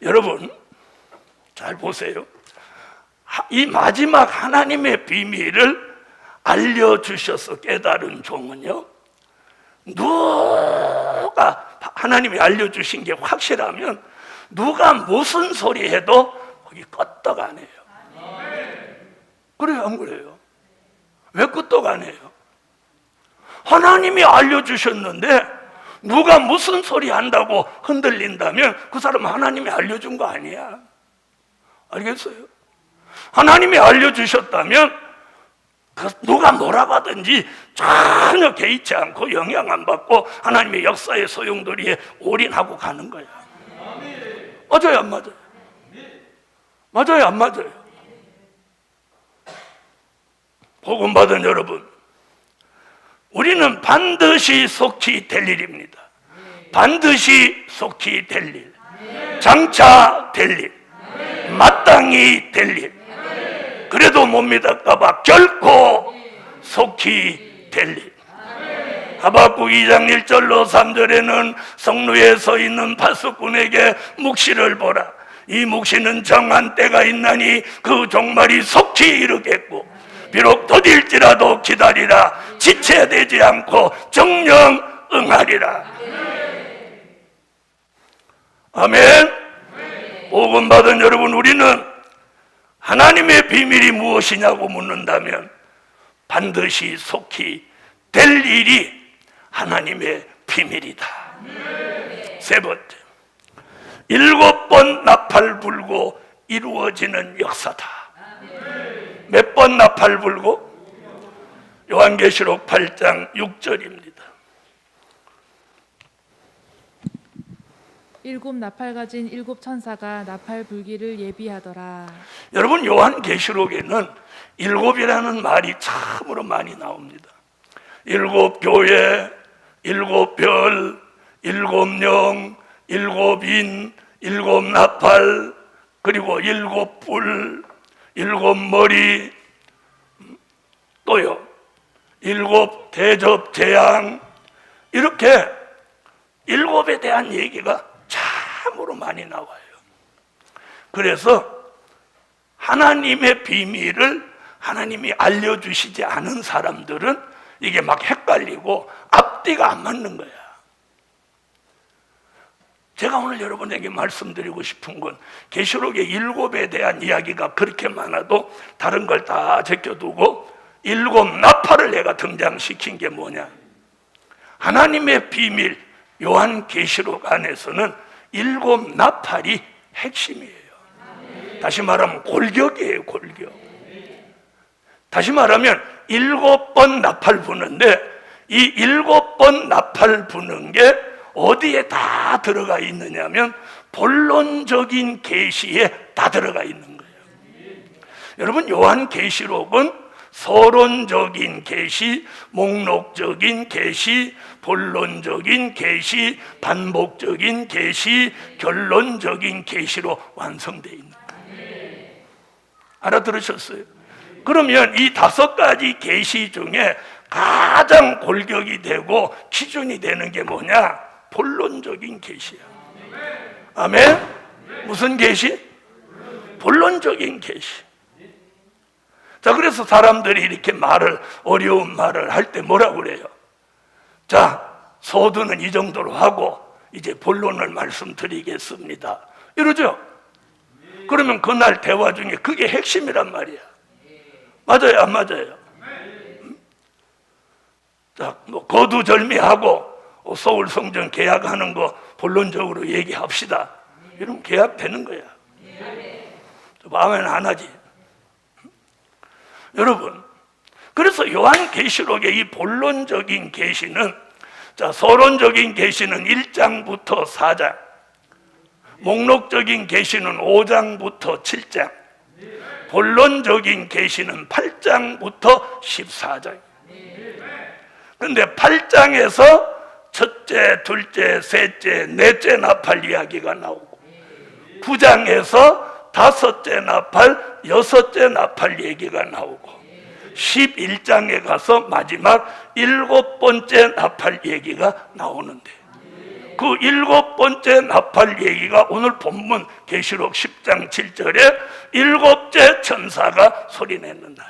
여러분 잘 보세요. 이 마지막 하나님의 비밀을 알려주셔서 깨달은 종은요, 누가 하나님이 알려주신 게 확실하면 누가 무슨 소리 해도 거기 끄떡 안 해요. 그래요, 안 그래요? 왜 끄떡 안 해요? 하나님이 알려주셨는데 누가 무슨 소리 한다고 흔들린다면 그 사람은 하나님이 알려준 거 아니야. 알겠어요? 하나님이 알려주셨다면 누가 뭐라고 하든지 전혀 개의치 않고 영향 안 받고 하나님의 역사의 소용돌이에 올인하고 가는 거야. 맞아요, 안 맞아요? 맞아요, 안 맞아요? 복음 받은 여러분, 우리는 반드시 속히 될 일입니다. 반드시 속히 될 일, 장차 될 일, 마땅히 될 일, 그래도 못 믿을까봐 결코 속히 될 일. 하박국 2장 1절로 3절에는 성루에 서 있는 파수꾼에게 묵시를 보라. 이 묵시는 정한 때가 있나니 그 종말이 속히 이르겠고 비록 더딜지라도 기다리라. 지체되지 않고 정령 응하리라. 아멘. 복음 받은 여러분, 우리는 하나님의 비밀이 무엇이냐고 묻는다면 반드시 속히 될 일이 하나님의 비밀이다. 세 번째, 7번 나팔 불고 이루어지는 역사다. 몇 번 나팔 불고? 요한계시록 8장 6절입니다. 7 나팔 가진 7 천사가 나팔 불기를 예비하더라. 여러분, 요한계시록에는 7이라는 말이 참으로 많이 나옵니다. 7 교회, 7 별, 7 영, 7 인, 7 나팔, 그리고 7 뿔, 7 머리, 또요 7 대접 재앙, 이렇게 7에 대한 얘기가 참으로 많이 나와요. 그래서 하나님의 비밀을 하나님이 알려주시지 않은 사람들은 이게 막 헷갈리고 앞뒤가 안 맞는 거야. 제가 오늘 여러분에게 말씀드리고 싶은 건 계시록의 7에 대한 이야기가 그렇게 많아도 다른 걸 다 제껴두고 7 나팔을 내가 등장시킨 게 뭐냐? 하나님의 비밀 요한계시록 안에서는 7 나팔이 핵심이에요. 다시 말하면 골격이에요, 골격. 다시 말하면 7번 나팔 부는데 이 7번 나팔 부는 게 어디에 다 들어가 있느냐면 본론적인 계시에 다 들어가 있는 거예요. 여러분, 요한계시록은 서론적인 계시, 목록적인 계시, 본론적인 계시, 반복적인 계시, 결론적인 계시로 완성되어 있는 거예요. 알아들으셨어요? 그러면 이 5가지 계시 중에 가장 골격이 되고 기준이 되는 게 뭐냐? 본론적인 계시야. 아멘? 무슨 계시? 본론적인 계시. 자, 그래서 사람들이 이렇게 어려운 말을 할 때 뭐라고 그래요? 자, 서두는 이 정도로 하고 이제 본론을 말씀드리겠습니다, 이러죠? 그러면 그날 대화 중에 그게 핵심이란 말이야. 맞아요, 안 맞아요? 자, 뭐 거두절미하고 서울 성전 계약하는 거 본론적으로 얘기합시다. 이러면 계약되는 거야. 아멘 안 하지? 여러분, 그래서 요한계시록의 이 본론적인 계시는, 자, 서론적인 계시는 1장부터 4장, 목록적인 계시는 5장부터 7장, 본론적인 계시는 8장부터 14장. 그런데 8장에서 첫째, 둘째, 셋째, 넷째 나팔 이야기가 나오고 9장에서 5째 나팔, 6째 나팔 얘기가 나오고 11장에 가서 마지막 7번째 나팔 얘기가 나오는데 그 7번째 나팔 얘기가 오늘 본문 계시록 10장 7절에 7째 천사가 소리내는 날.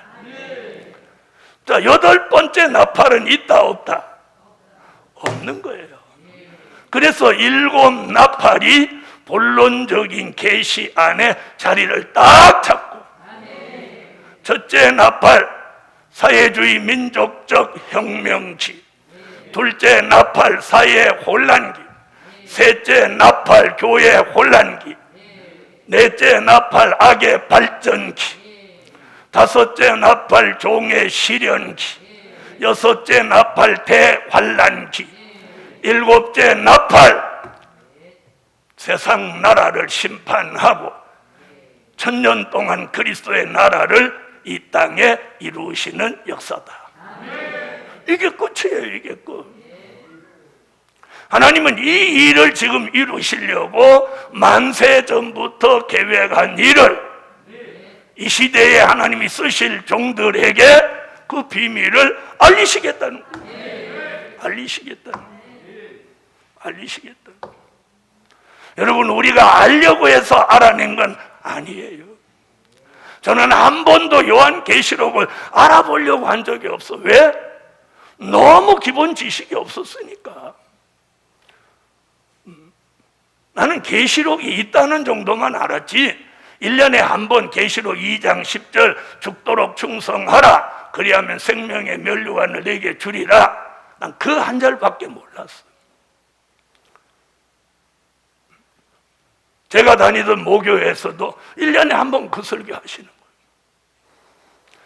자, 8번째 나팔은 있다 없다? 없는 거예요. 그래서 7 나팔이 본론적인 계시 안에 자리를 딱 잡고, 첫째 나팔 사회주의 민족적 혁명기, 둘째 나팔 사회 혼란기, 셋째 나팔 교회 혼란기, 넷째 나팔 악의 발전기, 5째 나팔 종의 시련기, 6째 나팔 대환란기, 7째 나팔 세상 나라를 심판하고 1000년 동안 그리스도의 나라를 이 땅에 이루시는 역사다. 이게 끝이에요. 이게 끝. 하나님은 이 일을 지금 이루시려고 만세 전부터 계획한 일을 이 시대에 하나님이 쓰실 종들에게 그 비밀을 알리시겠다는 거예요. 알리시겠다. 여러분, 우리가 알려고 해서 알아낸 건 아니에요. 저는 한 번도 요한계시록을 알아보려고 한 적이 없어. 왜? 너무 기본 지식이 없었으니까. 나는 계시록이 있다는 정도만 알았지 1년에 한 번 계시록 2장 10절 죽도록 충성하라 그리하면 생명의 면류관을 내게 주리라 난 그 한 절밖에 몰랐어. 제가 다니던 모교에서도 1년에 한 번 그 설교 하시는 거예요.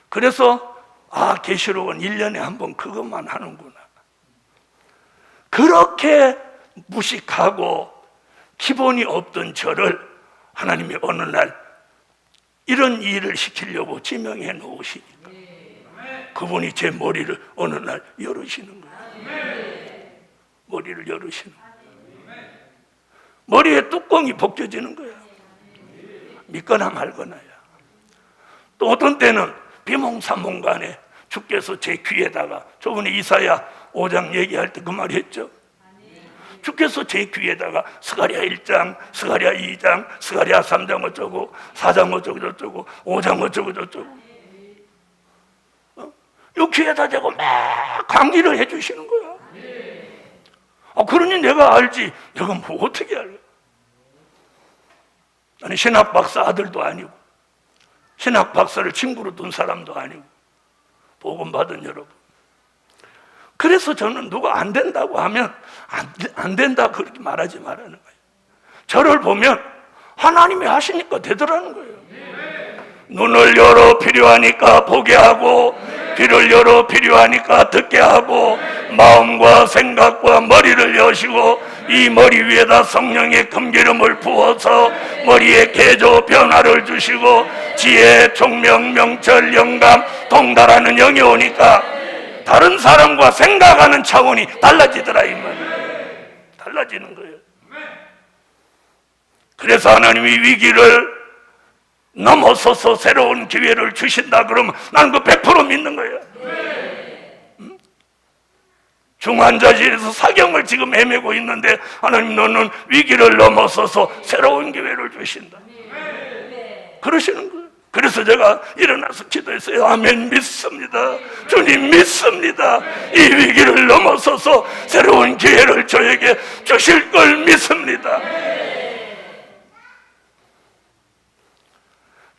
그래서 계시록은 1년에 한 번 그것만 하는구나. 그렇게 무식하고 기본이 없던 저를 하나님이 어느 날 이런 일을 시키려고 지명해 놓으시니까 그분이 제 머리를 어느 날 열으시는 거예요. 머리를 열으시는 거예요. 머리에 뚜껑이 벗겨지는 거야. 믿거나 말거나야. 또 어떤 때는 비몽사몽간에 주께서 제 귀에다가 저번에 이사야 5장 얘기할 때 그 말 했죠. 주께서 제 귀에다가 스가랴 1장, 스가랴 2장, 스가랴 3장 어쩌고 4장 어쩌고 저쩌고 5장 어쩌고 저쩌고 이 귀에다 대고 막 강의를 해주시는 거야. 그러니 내가 알지 내가 뭐 어떻게 알아. 나는 신학 박사 아들도 아니고 신학 박사를 친구로 둔 사람도 아니고 복음 받은 여러분. 그래서 저는 누가 안 된다고 하면 안 된다 그렇게 말하지 말라는 거예요. 저를 보면 하나님이 하시니까 되더라는 거예요. 눈을 열어 필요하니까 보게 하고 귀를 열어 필요하니까 듣게 하고 마음과 생각과 머리를 여시고 이 머리 위에다 성령의 금기름을 부어서 머리에 개조 변화를 주시고 지혜, 총명, 명철, 영감, 통달하는 영이 오니까 다른 사람과 생각하는 차원이 달라지더라 이 말이에요. 달라지는 거예요. 그래서 하나님이 위기를 넘어서서 새로운 기회를 주신다 그러면 나는 그 100% 믿는 거예요. 중환자실에서 사경을 지금 헤매고 있는데 하나님 너는 위기를 넘어서서 새로운 기회를 주신다 그러시는 거예요. 그래서 제가 일어나서 기도했어요. 아멘 믿습니다. 주님 믿습니다. 이 위기를 넘어서서 새로운 기회를 저에게 주실 걸 믿습니다.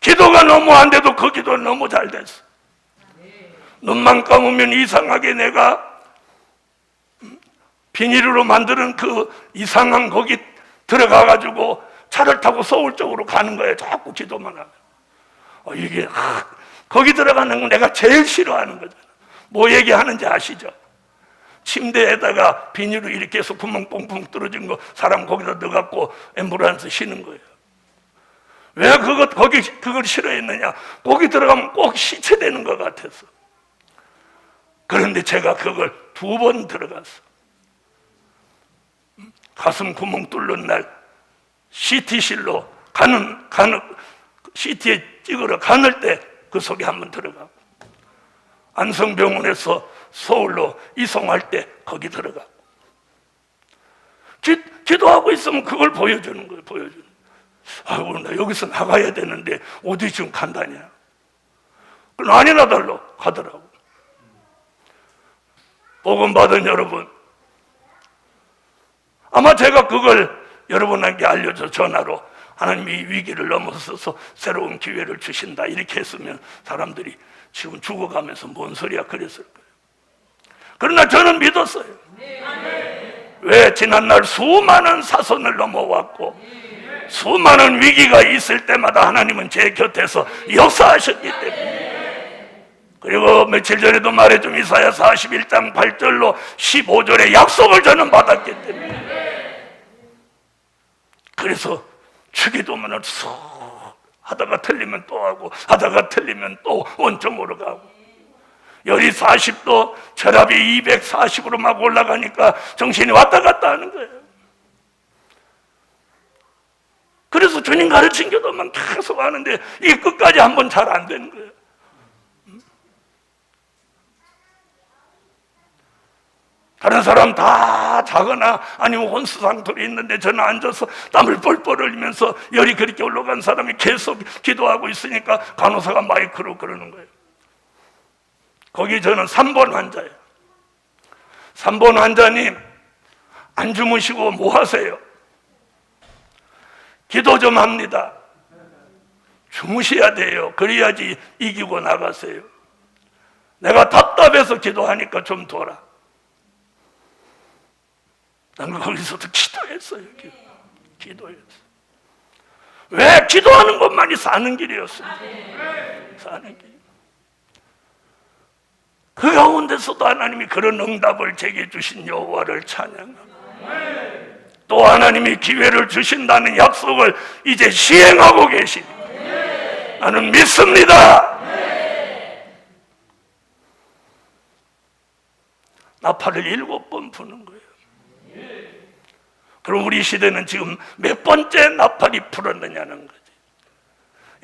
기도가 너무 안 돼도 그 기도는 너무 잘 됐어. 눈만 감으면 이상하게 내가 비닐로 만드는 그 이상한 거기 들어가가지고 차를 타고 서울 쪽으로 가는 거예요. 자꾸 기도만 하면. 이게 거기 들어가는 건 내가 제일 싫어하는 거잖아. 뭐 얘기하는지 아시죠? 침대에다가 비닐로 이렇게 해서 구멍 뽕뽕 뚫어진 거 사람 거기다 넣어갖고 앰뷸런스 쉬는 거예요. 왜 그걸 싫어했느냐? 거기 들어가면 꼭 시체되는 것 같아서. 그런데 제가 그걸 2번 들어갔어. 가슴 구멍 뚫는 날 CT실로 CT에 찍으러 가는 때 그 속에 한번 들어가고 안성병원에서 서울로 이송할 때 거기 들어가고 기도하고 있으면 그걸 보여주는 거예요. 보여주는 거예요. 나 여기서 나가야 되는데 어디 지금 간다냐. 그럼 아니나 달러 가더라고. 복음 받은 여러분, 아마 제가 그걸 여러분에게 알려줘 전화로 하나님이 위기를 넘어서서 새로운 기회를 주신다 이렇게 했으면 사람들이 지금 죽어가면서 뭔 소리야 그랬을 거예요. 그러나 저는 믿었어요. 왜? 지난날 수많은 사선을 넘어왔고 수많은 위기가 있을 때마다 하나님은 제 곁에서 역사하셨기 때문에. 그리고 며칠 전에도 말했죠. 이사야 41장 8절로 15절의 약속을 저는 받았기 때문에. 그래서 주기도문을 쑥 하다가 틀리면 또 하고 하다가 틀리면 또 원점으로 가고 열이 40도 혈압이 240으로 막 올라가니까 정신이 왔다 갔다 하는 거예요. 그래서 주님 가르친 기도만 계속 하는데 이게 끝까지 한번 잘 안 되는 거예요. 다른 사람 다 자거나 아니면 혼수상태로 있는데 저는 앉아서 땀을 뻘뻘 흘리면서 열이 그렇게 올라간 사람이 계속 기도하고 있으니까 간호사가 마이크로 그러는 거예요. 거기 저는 3번 환자예요. 3번 환자님 안 주무시고 뭐 하세요? 기도 좀 합니다. 주무셔야 돼요. 그래야지 이기고 나가세요. 내가 답답해서 기도하니까 좀 둬라. 나는 거기서도 기도했어요. 기도했어요. 왜? 기도하는 것만이 사는 길이었어요. 사는 길. 그 가운데서도 하나님이 그런 응답을 제게 주신 여호와를 찬양합니다. 또 하나님이 기회를 주신다는 약속을 이제 시행하고 계십니다. 나는 믿습니다. 나팔을 7번 부는 거예요. 그럼 우리 시대는 지금 몇 번째 나팔이 불었느냐는 거지.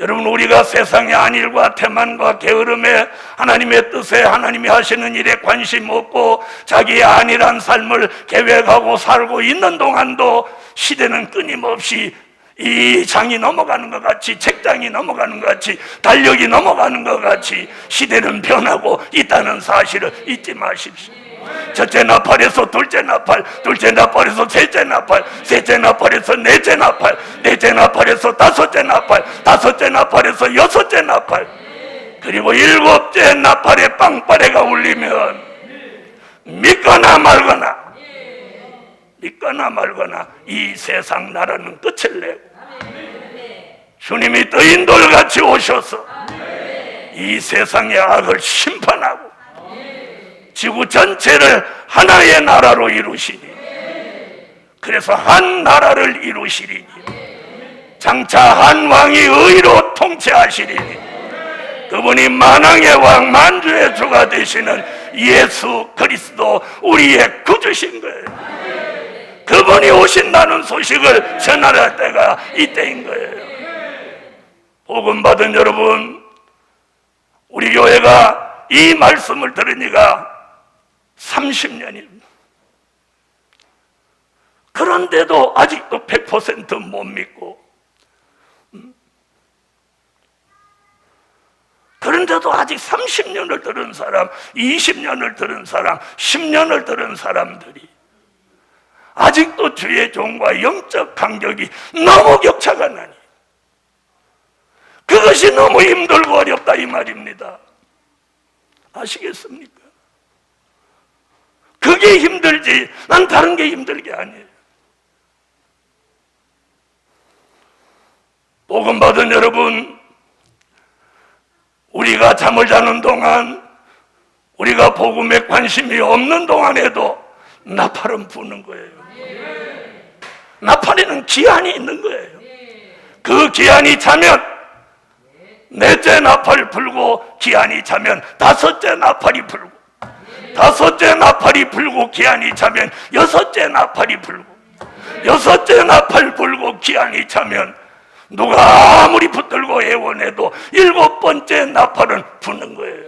여러분, 우리가 세상의 안일과 태만과 게으름에 하나님의 뜻에 하나님이 하시는 일에 관심 없고 자기의 안일한 삶을 계획하고 살고 있는 동안도 시대는 끊임없이 이 장이 넘어가는 것 같이, 책장이 넘어가는 것 같이, 달력이 넘어가는 것 같이 시대는 변하고 있다는 사실을 잊지 마십시오. 첫째 나팔에서 둘째 나팔, 둘째 나팔에서 셋째 나팔, 셋째 나팔에서 넷째 나팔, 넷째 나팔에서 다섯째 나팔, 다섯째 나팔에서 여섯째 나팔, 그리고 7째 나팔에 빵빠레가 울리면 믿거나 말거나 이 세상 나라는 끝을 내고 주님이 떠인돌같이 오셔서 이 세상의 악을 심판하고 지구 전체를 하나의 나라로 이루시니, 그래서 한 나라를 이루시리니, 장차 한 왕이 의로 통치하시리니, 그분이 만왕의 왕 만주의 주가 되시는 예수 그리스도 우리의 구주신 거예요. 그분이 오신다는 소식을 전할 때가 이때인 거예요. 복음 받은 여러분, 우리 교회가 이 말씀을 들으니까 30년입니다. 그런데도 아직도 100% 못 믿고, 그런데도 아직 30년을 들은 사람, 20년을 들은 사람, 10년을 들은 사람들이 아직도 주의 종과 영적 간격이 너무 격차가 나니, 그것이 너무 힘들고 어렵다 이 말입니다. 아시겠습니까? 그게 힘들지 난 다른 게 힘든 게 아니에요. 복음 받은 여러분, 우리가 잠을 자는 동안, 우리가 복음에 관심이 없는 동안에도 나팔은 부는 거예요. 나팔에는 기한이 있는 거예요. 그 기한이 차면 넷째 나팔 불고 기한이 차면 다섯째 나팔이 불고, 다섯째 나팔이 불고 기한이 차면 여섯째 나팔이 불고, 여섯째 나팔 불고 기한이 차면 누가 아무리 붙들고 애원해도 7번째 나팔은 부는 거예요.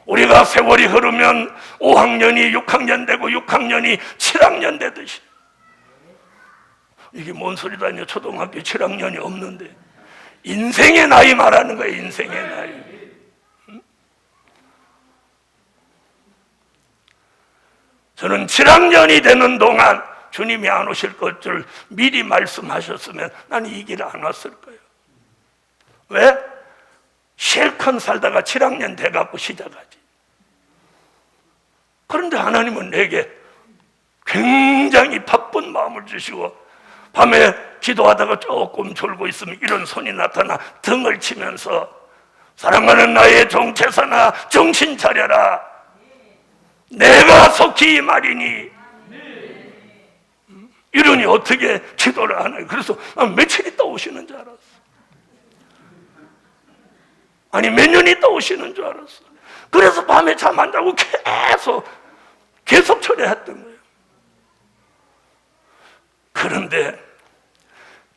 우리가 세월이 흐르면 5학년이 6학년 되고 6학년이 7학년 되듯이, 이게 뭔 소리다냐, 초등학교 7학년이 없는데 인생의 나이 말하는 거예요. 인생의 나이. 저는 7학년이 되는 동안 주님이 안 오실 것을 미리 말씀하셨으면 나는 이 길을 안 왔을 거예요. 왜? 실컷 살다가 7학년 돼갖고 시작하지. 그런데 하나님은 내게 굉장히 바쁜 마음을 주시고, 밤에 기도하다가 조금 졸고 있으면 이런 손이 나타나 등을 치면서 사랑하는 나의 종체사나 정신 차려라, 내가 속히 이 말이니, 이러니 어떻게 기도를 하나요? 그래서 며칠 있다 오시는 줄 알았어. 아니 몇 년 있다 오시는 줄 알았어. 그래서 밤에 잠 안 자고 계속 처리했던 거예요. 그런데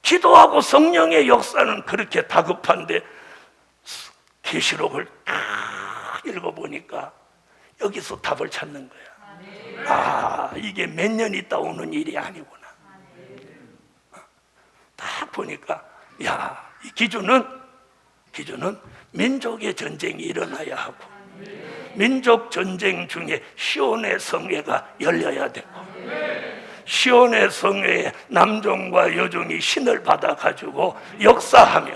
기도하고 성령의 역사는 그렇게 다급한데 계시록을 딱 읽어보니까 여기서 답을 찾는 거야. 아, 이게 몇 년 있다 오는 일이 아니구나. 딱 보니까 야, 이 기준은 민족의 전쟁이 일어나야 하고, 민족 전쟁 중에 시온의 성회가 열려야 되고, 시온의 성회에 남종과 여종이 신을 받아가지고 역사하며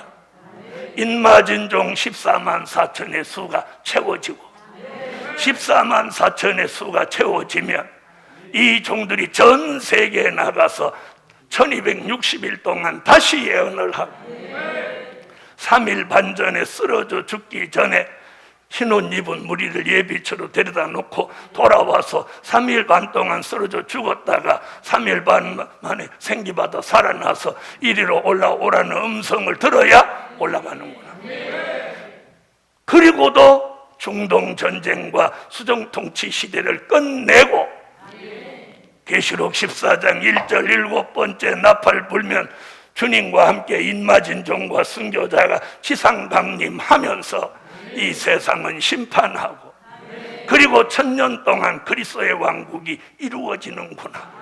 인마진종 14만 4천의 수가 채워지고 14만 4천의 수가 채워지면 이 종들이 전 세계에 나가서 1260일 동안 다시 예언을 하고 3일 반 전에 쓰러져 죽기 전에 흰옷 입은 무리를 예비처로 데려다 놓고 돌아와서 3일 반 동안 쓰러져 죽었다가 3일 반 만에 생기받아 살아나서 이리로 올라오라는 음성을 들어야 올라가는구나. 그리고도 중동 전쟁과 수정 통치 시대를 끝내고 계시록 14장 1절 7번째 나팔 불면 주님과 함께 인마진종과 순교자가 지상 강림하면서 이 세상은 심판하고 그리고 1000년 동안 그리스도의 왕국이 이루어지는구나.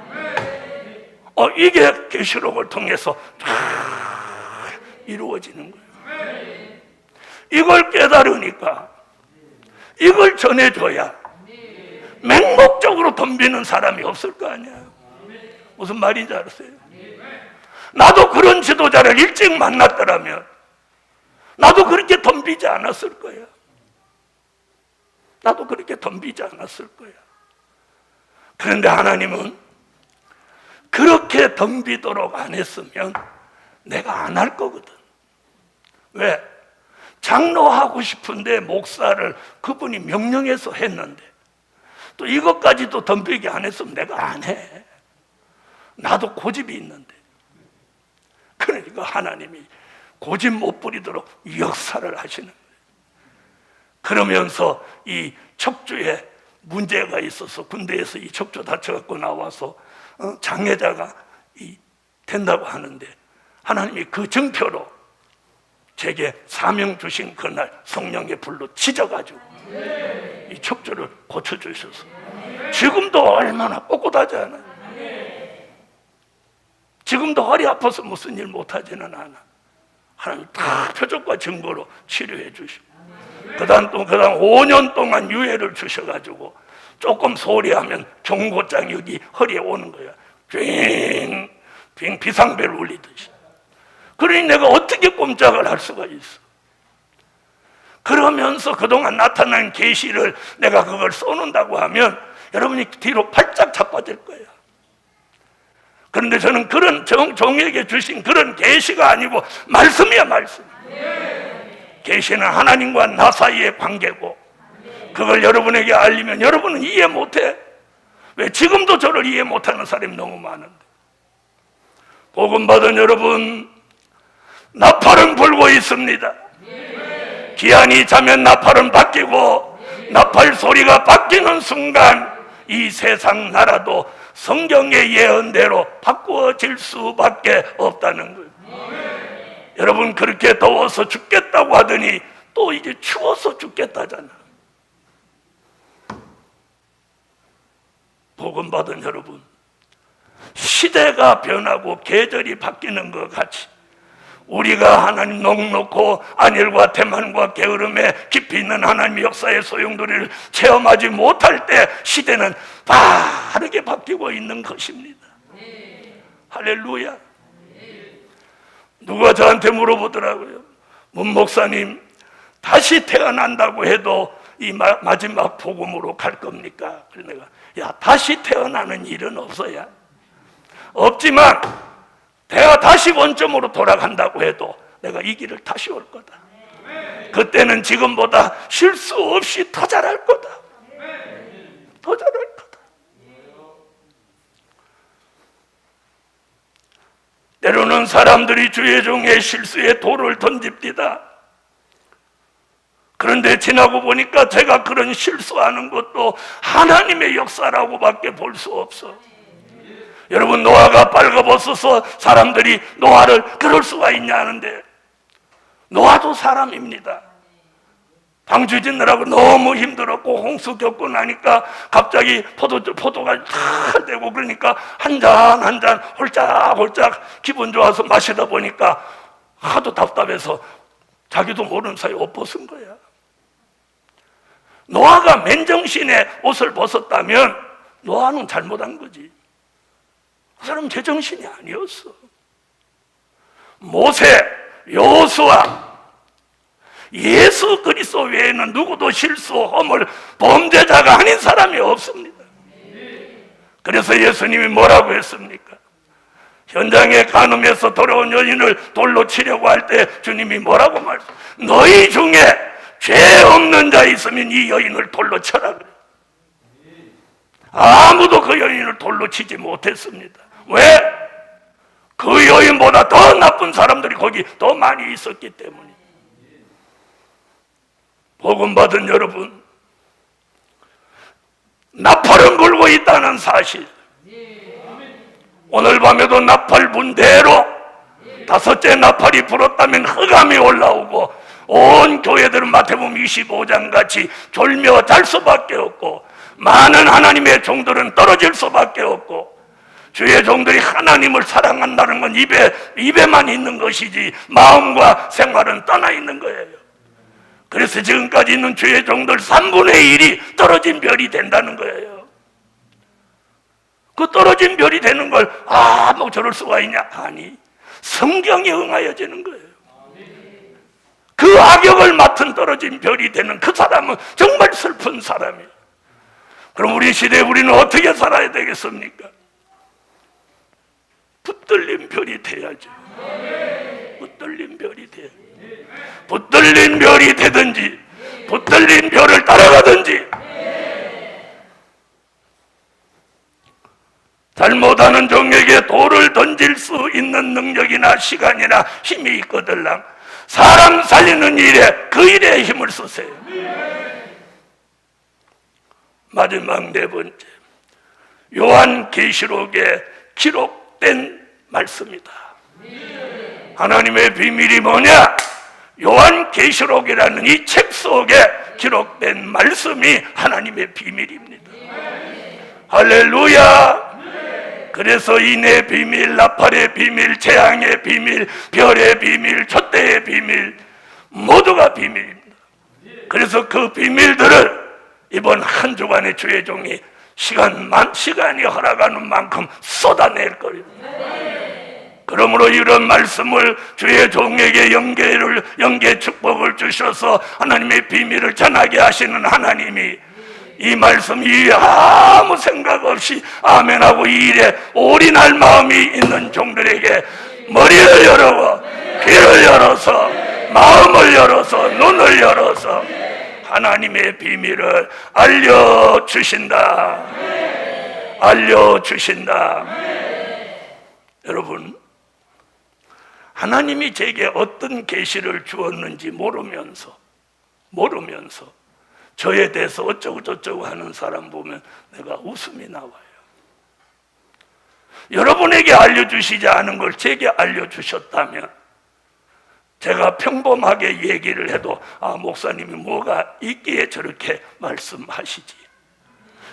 이게 계시록을 통해서 이루어지는 거예요. 이걸 깨달으니까 이걸 전해줘야 맹목적으로 덤비는 사람이 없을 거 아니야. 무슨 말인지 알았어요? 나도 그런 지도자를 일찍 만났더라면 나도 그렇게 덤비지 않았을 거야. 나도 그렇게 덤비지 않았을 거야. 그런데 하나님은 그렇게 덤비도록 안 했으면 내가 안 할 거거든. 왜? 장로하고 싶은데 목사를 그분이 명령해서 했는데 또 이것까지도 덤비게 안 했으면 내가 안 해. 나도 고집이 있는데. 그러니까 하나님이 고집 못 부리도록 역사를 하시는 거예요. 그러면서 이 척추에 문제가 있어서 군대에서 이 척추 다쳐갖고 나와서 장애자가 된다고 하는데 하나님이 그 증표로 제게 사명 주신 그날 성령의 불로 치져가지고 이 척추를 고쳐주셔서 지금도 얼마나 꼿꼿하지 않아요. 지금도 허리 아파서 무슨 일 못하지는 않아. 하나님 다 표적과 증거로 치료해 주시고 그다음 5년 동안 유예를 주셔가지고 조금 소리하면 종고장 여기 허리에 오는 거야. 빙 비상벨 울리듯이. 그러니 내가 어떻게 꼼짝을 할 수가 있어. 그러면서 그동안 나타난 계시를 내가 그걸 써놓는다고 하면 여러분이 뒤로 발짝 자빠질 거야. 그런데 저는 그런 종에게 주신 그런 계시가 아니고 말씀이야, 말씀. 계시는 하나님과 나 사이의 관계고 그걸 여러분에게 알리면 여러분은 이해 못해. 왜? 지금도 저를 이해 못하는 사람이 너무 많은데. 복음 받은 여러분, 나팔은 불고 있습니다. 기한이 차면 나팔은 바뀌고 나팔 소리가 바뀌는 순간 이 세상 나라도 성경의 예언대로 바꾸어질 수밖에 없다는 거예요. 여러분, 그렇게 더워서 죽겠다고 하더니 또 이제 추워서 죽겠다잖아. 복음 받은 여러분, 시대가 변하고 계절이 바뀌는 것 같이 우리가 하나님 넉넉고 안일과 태만과 게으름에 깊이 있는 하나님의 역사의 소용돌이를 체험하지 못할 때 시대는 빠르게 바뀌고 있는 것입니다. 할렐루야. 누가 저한테 물어보더라고요. 문 목사님, 다시 태어난다고 해도 이 마지막 복음으로 갈 겁니까? 그래서 내가, 야, 다시 태어나는 일은 없어야. 없지만 내가 다시 원점으로 돌아간다고 해도 내가 이 길을 다시 올 거다. 그때는 지금보다 실수 없이 더 잘할 거다. 더 잘할 거다. 때로는 사람들이 주의 종의 실수에 돌을 던집니다. 그런데 지나고 보니까 제가 그런 실수하는 것도 하나님의 역사라고밖에 볼 수 없어. 여러분, 노아가 빨가벗어서 사람들이 노아를 그럴 수가 있냐 하는데 노아도 사람입니다. 방주 짓느라고 너무 힘들었고 홍수 겪고 나니까 갑자기 포도가 다 되고 그러니까 한 잔 홀짝홀짝 기분 좋아서 마시다 보니까 하도 답답해서 자기도 모르는 사이에 옷 벗은 거야. 노아가 맨정신에 옷을 벗었다면 노아는 잘못한 거지. 그 사람 제정신이 아니었어. 모세, 여호수아, 예수 그리스도 외에는 누구도 실수, 허물, 범죄자가 아닌 사람이 없습니다. 그래서 예수님이 뭐라고 했습니까? 현장에 간음해서 돌아온 여인을 돌로 치려고 할 때 주님이 뭐라고 말씀? 너희 중에 죄 없는 자 있으면 이 여인을 돌로 쳐라 그래. 아무도 그 여인을 돌로 치지 못했습니다. 왜? 그 여인보다 더 나쁜 사람들이 거기 더 많이 있었기 때문에. 복음 받은 여러분, 나팔은 불고 있다는 사실, 오늘 밤에도 나팔 분대로 다섯째 나팔이 불었다면 흑암이 올라오고 온 교회들은 마태복음 25장 같이 졸며 잘 수밖에 없고, 많은 하나님의 종들은 떨어질 수밖에 없고, 주의 종들이 하나님을 사랑한다는 건 입에만 있는 것이지 마음과 생활은 떠나 있는 거예요. 그래서 지금까지 있는 주의 종들 3분의 1이 떨어진 별이 된다는 거예요. 그 떨어진 별이 되는 걸 뭐 저럴 수가 있냐? 아니, 성경에 응하여지는 거예요. 그 악역을 맡은 떨어진 별이 되는 그 사람은 정말 슬픈 사람이에요. 그럼 우리 시대에 우리는 어떻게 살아야 되겠습니까? 붙들린 별이 돼야죠. 붙들린 별이 돼요. 붙들린 별이 되든지 붙들린 별을 따라가든지. 잘못하는 종에게 돌을 던질 수 있는 능력이나 시간이나 힘이 있거들랑 사람 살리는 일에 그 일에 힘을 쓰세요. 마지막 네 번째, 요한계시록에 기록된 말씀이다. 하나님의 비밀이 뭐냐? 요한계시록이라는 이 책 속에 기록된 말씀이 하나님의 비밀입니다. 할렐루야. 그래서 인의 비밀, 나팔의 비밀, 재앙의 비밀, 별의 비밀, 촛대의 비밀, 모두가 비밀입니다. 그래서 그 비밀들을 이번 한 주간의 주의 종이 시간이 허락하는 만큼 쏟아낼 거예요. 그러므로 이런 말씀을 주의 종에게 연계 축복을 주셔서 하나님의 비밀을 전하게 하시는 하나님이 이 말씀 위에 아무 생각 없이 아멘하고 이 일에 올인할 마음이 있는 종들에게 머리를 열고 귀를 열어서 마음을 열어서 눈을 열어서 하나님의 비밀을 알려주신다. 알려주신다. 여러분, 하나님이 제게 어떤 계시를 주었는지 모르면서 저에 대해서 어쩌고 저쩌고 하는 사람 보면 내가 웃음이 나와요. 여러분에게 알려주시지 않은 걸 제게 알려주셨다면 제가 평범하게 얘기를 해도 목사님이 뭐가 있기에 저렇게 말씀하시지,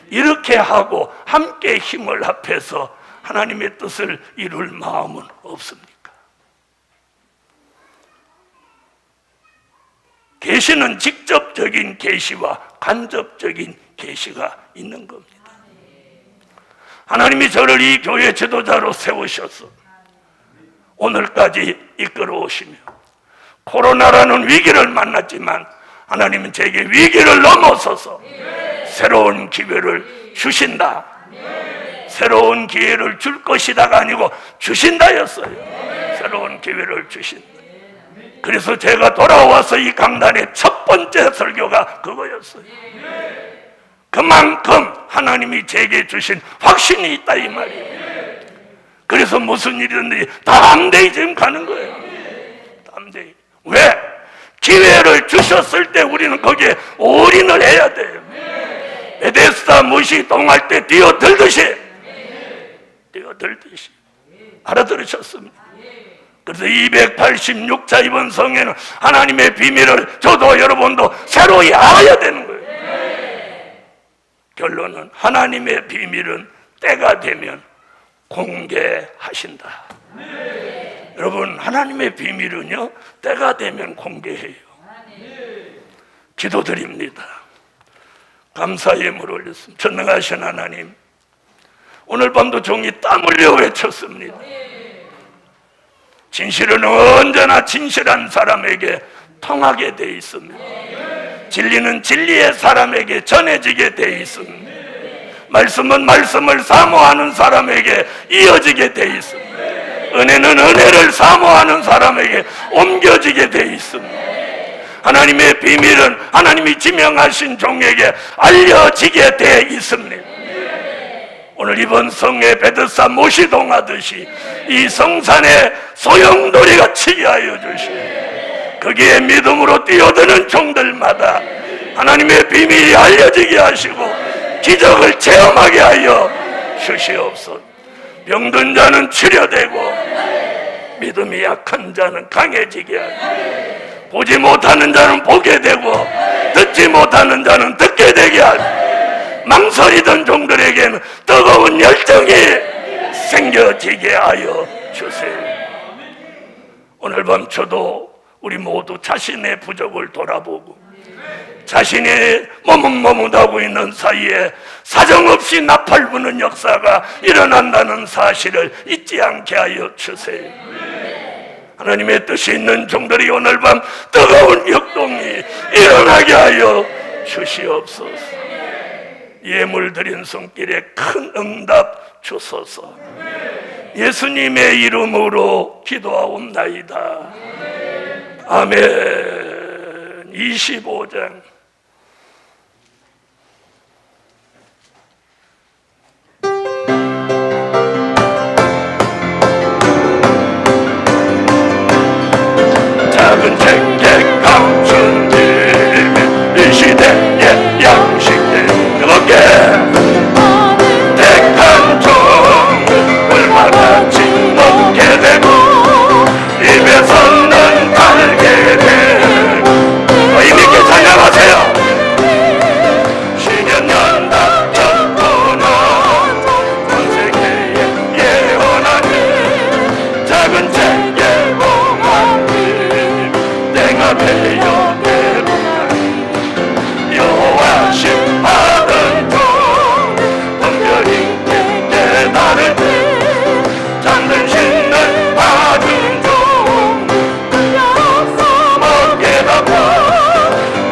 이렇게 하고 함께 힘을 합해서 하나님의 뜻을 이룰 마음은 없습니까? 계시는 직접적인 계시와 간접적인 계시가 있는 겁니다. 하나님이 저를 이 교회 지도자로 세우셔서 오늘까지 이끌어 오시며 코로나라는 위기를 만났지만 하나님은 제게 위기를 넘어서서 새로운 기회를 주신다. 새로운 기회를 줄 것이다가 아니고 주신다였어요. 새로운 기회를 주신다. 그래서 제가 돌아와서 이 강단의 첫 번째 설교가 그거였어요. 그만큼 하나님이 제게 주신 확신이 있다 이 말이에요. 그래서 무슨 일이든지 담대히 지금 가는 거예요. 담대히. 왜? 기회를 주셨을 때 우리는 거기에 올인을 해야 돼요. 베데스다 무시 동할 때 뛰어들듯이 알아들으셨습니까? 그래서 286차 이번 성회는 하나님의 비밀을 저도 여러분도 새로이 알아야 되는 거예요. 결론은 하나님의 비밀은 때가 되면 공개하신다. 여러분, 하나님의 비밀은요, 때가 되면 공개해요. 기도드립니다. 감사의 예물 올렸습니다. 전능하신 하나님, 오늘 밤도 종이 땀 흘려 외쳤습니다. 진실은 언제나 진실한 사람에게 통하게 돼 있습니다. 진리는 진리의 사람에게 전해지게 돼 있습니다. 말씀은 말씀을 사모하는 사람에게 이어지게 돼 있습니다. 은혜는 은혜를 사모하는 사람에게 옮겨지게 돼 있습니다. 하나님의 비밀은 하나님이 지명하신 종에게 알려지게 돼 있습니다. 오늘 이번 성의 베드사 모시동 하듯이 이 성산에 소용돌이가 치게 하여 주시고, 거기에 믿음으로 뛰어드는 종들마다 하나님의 비밀이 알려지게 하시고 기적을 체험하게 하여 주시옵소서. 병든 자는 치료되고 믿음이 약한 자는 강해지게 하고, 보지 못하는 자는 보게 되고 듣지 못하는 자는 듣게 되게 하고, 망설이던 종들에게는 뜨거운 열정이 생겨지게 하여 주세요. 오늘 밤 저도 우리 모두 자신의 부족을 돌아보고 자신이 머뭇머뭇하고 있는 사이에 사정없이 나팔 부는 역사가 일어난다는 사실을 잊지 않게 하여 주세요. 하나님의 뜻이 있는 종들이 오늘 밤 뜨거운 역동이 일어나게 하여 주시옵소서. 예물 드린 손길에 큰 응답 주소서. 예수님의 이름으로 기도하옵나이다. 아멘. 25장. 작은 책에 감춘 길, 이 시대의 양식들 뜨겁게 택한 종 불마같이 먹게 되고 입에 섰는 달걀들 너희 믿게 찬양하세요. 시련연다 적구나 온 세계에 예언하니 작은 책에 봉하니 내가 배요 대봉하니 여호와 심받은 종 분별히 깨달을 때 잠든 신을 받은 종 먹게 답하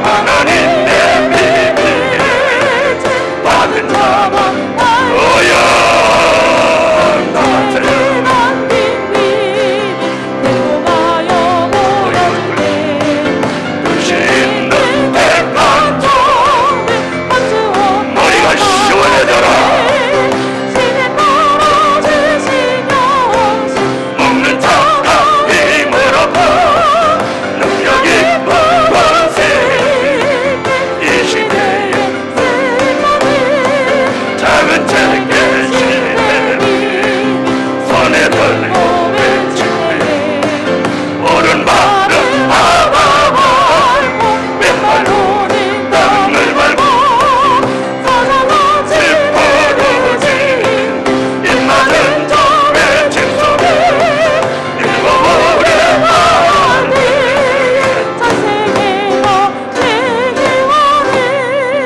하나님의 비밀에 받은 자만 너야 나세요. 뜻이 있는 백한 종 머리가 시원해져라. 먹는 자가 힘을 얻어 능력 있고 권세 이 시대에 작은 책에 시대를 손에 들고 외치네. 옳은 말은 하고 맨발로 땅을 밟고 슬퍼진 입맞은 저 외침 속에 읽어보려하니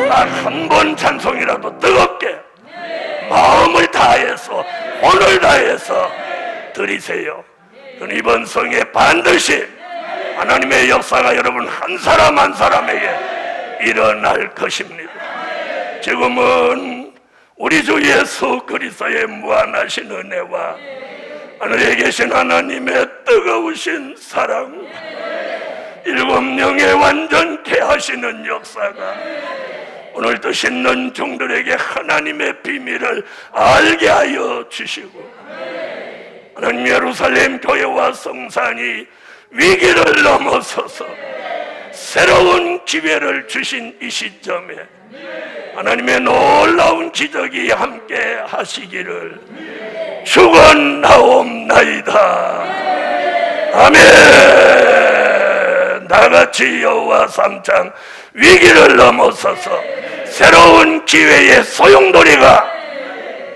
단 한 번 찬송이라도 뜨겁게 마음을 다해서 혼을 다해서 드리세요. 그럼 이번 성에 반드시 하나님의 역사가 여러분 한 사람 한 사람에게 일어날 것입니다. 지금은 우리 주 예수 그리스도의 무한하신 은혜와 하늘에 계신 하나님의 뜨거우신 사랑, 일곱 영의 완전케 하시는 역사가 오늘 뜻 있는 종들에게 하나님의 비밀을 알게 하여 주시고, 하나님 예루살렘 교회와 성산이 위기를 넘어서서 새로운 기회를 주신 이 시점에 하나님의 놀라운 기적이 함께 하시기를 축원하옵나이다. 아멘. 다같이 여호와 삼창 위기를 넘어서서 새로운 기회의 소용돌이가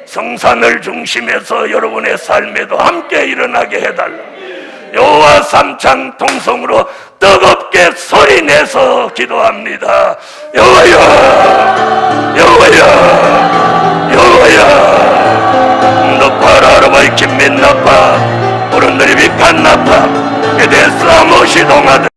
성산을 중심해서 여러분의 삶에도 함께 일어나게 해달라. 여호와 삼창 통성으로 뜨겁게 소리내서 기도합니다. 여호와여, 여호와여, 여호와여. 높아라 밝힌 빛 나파 어른들이 비판 나파 에덴 싸움 시동하듯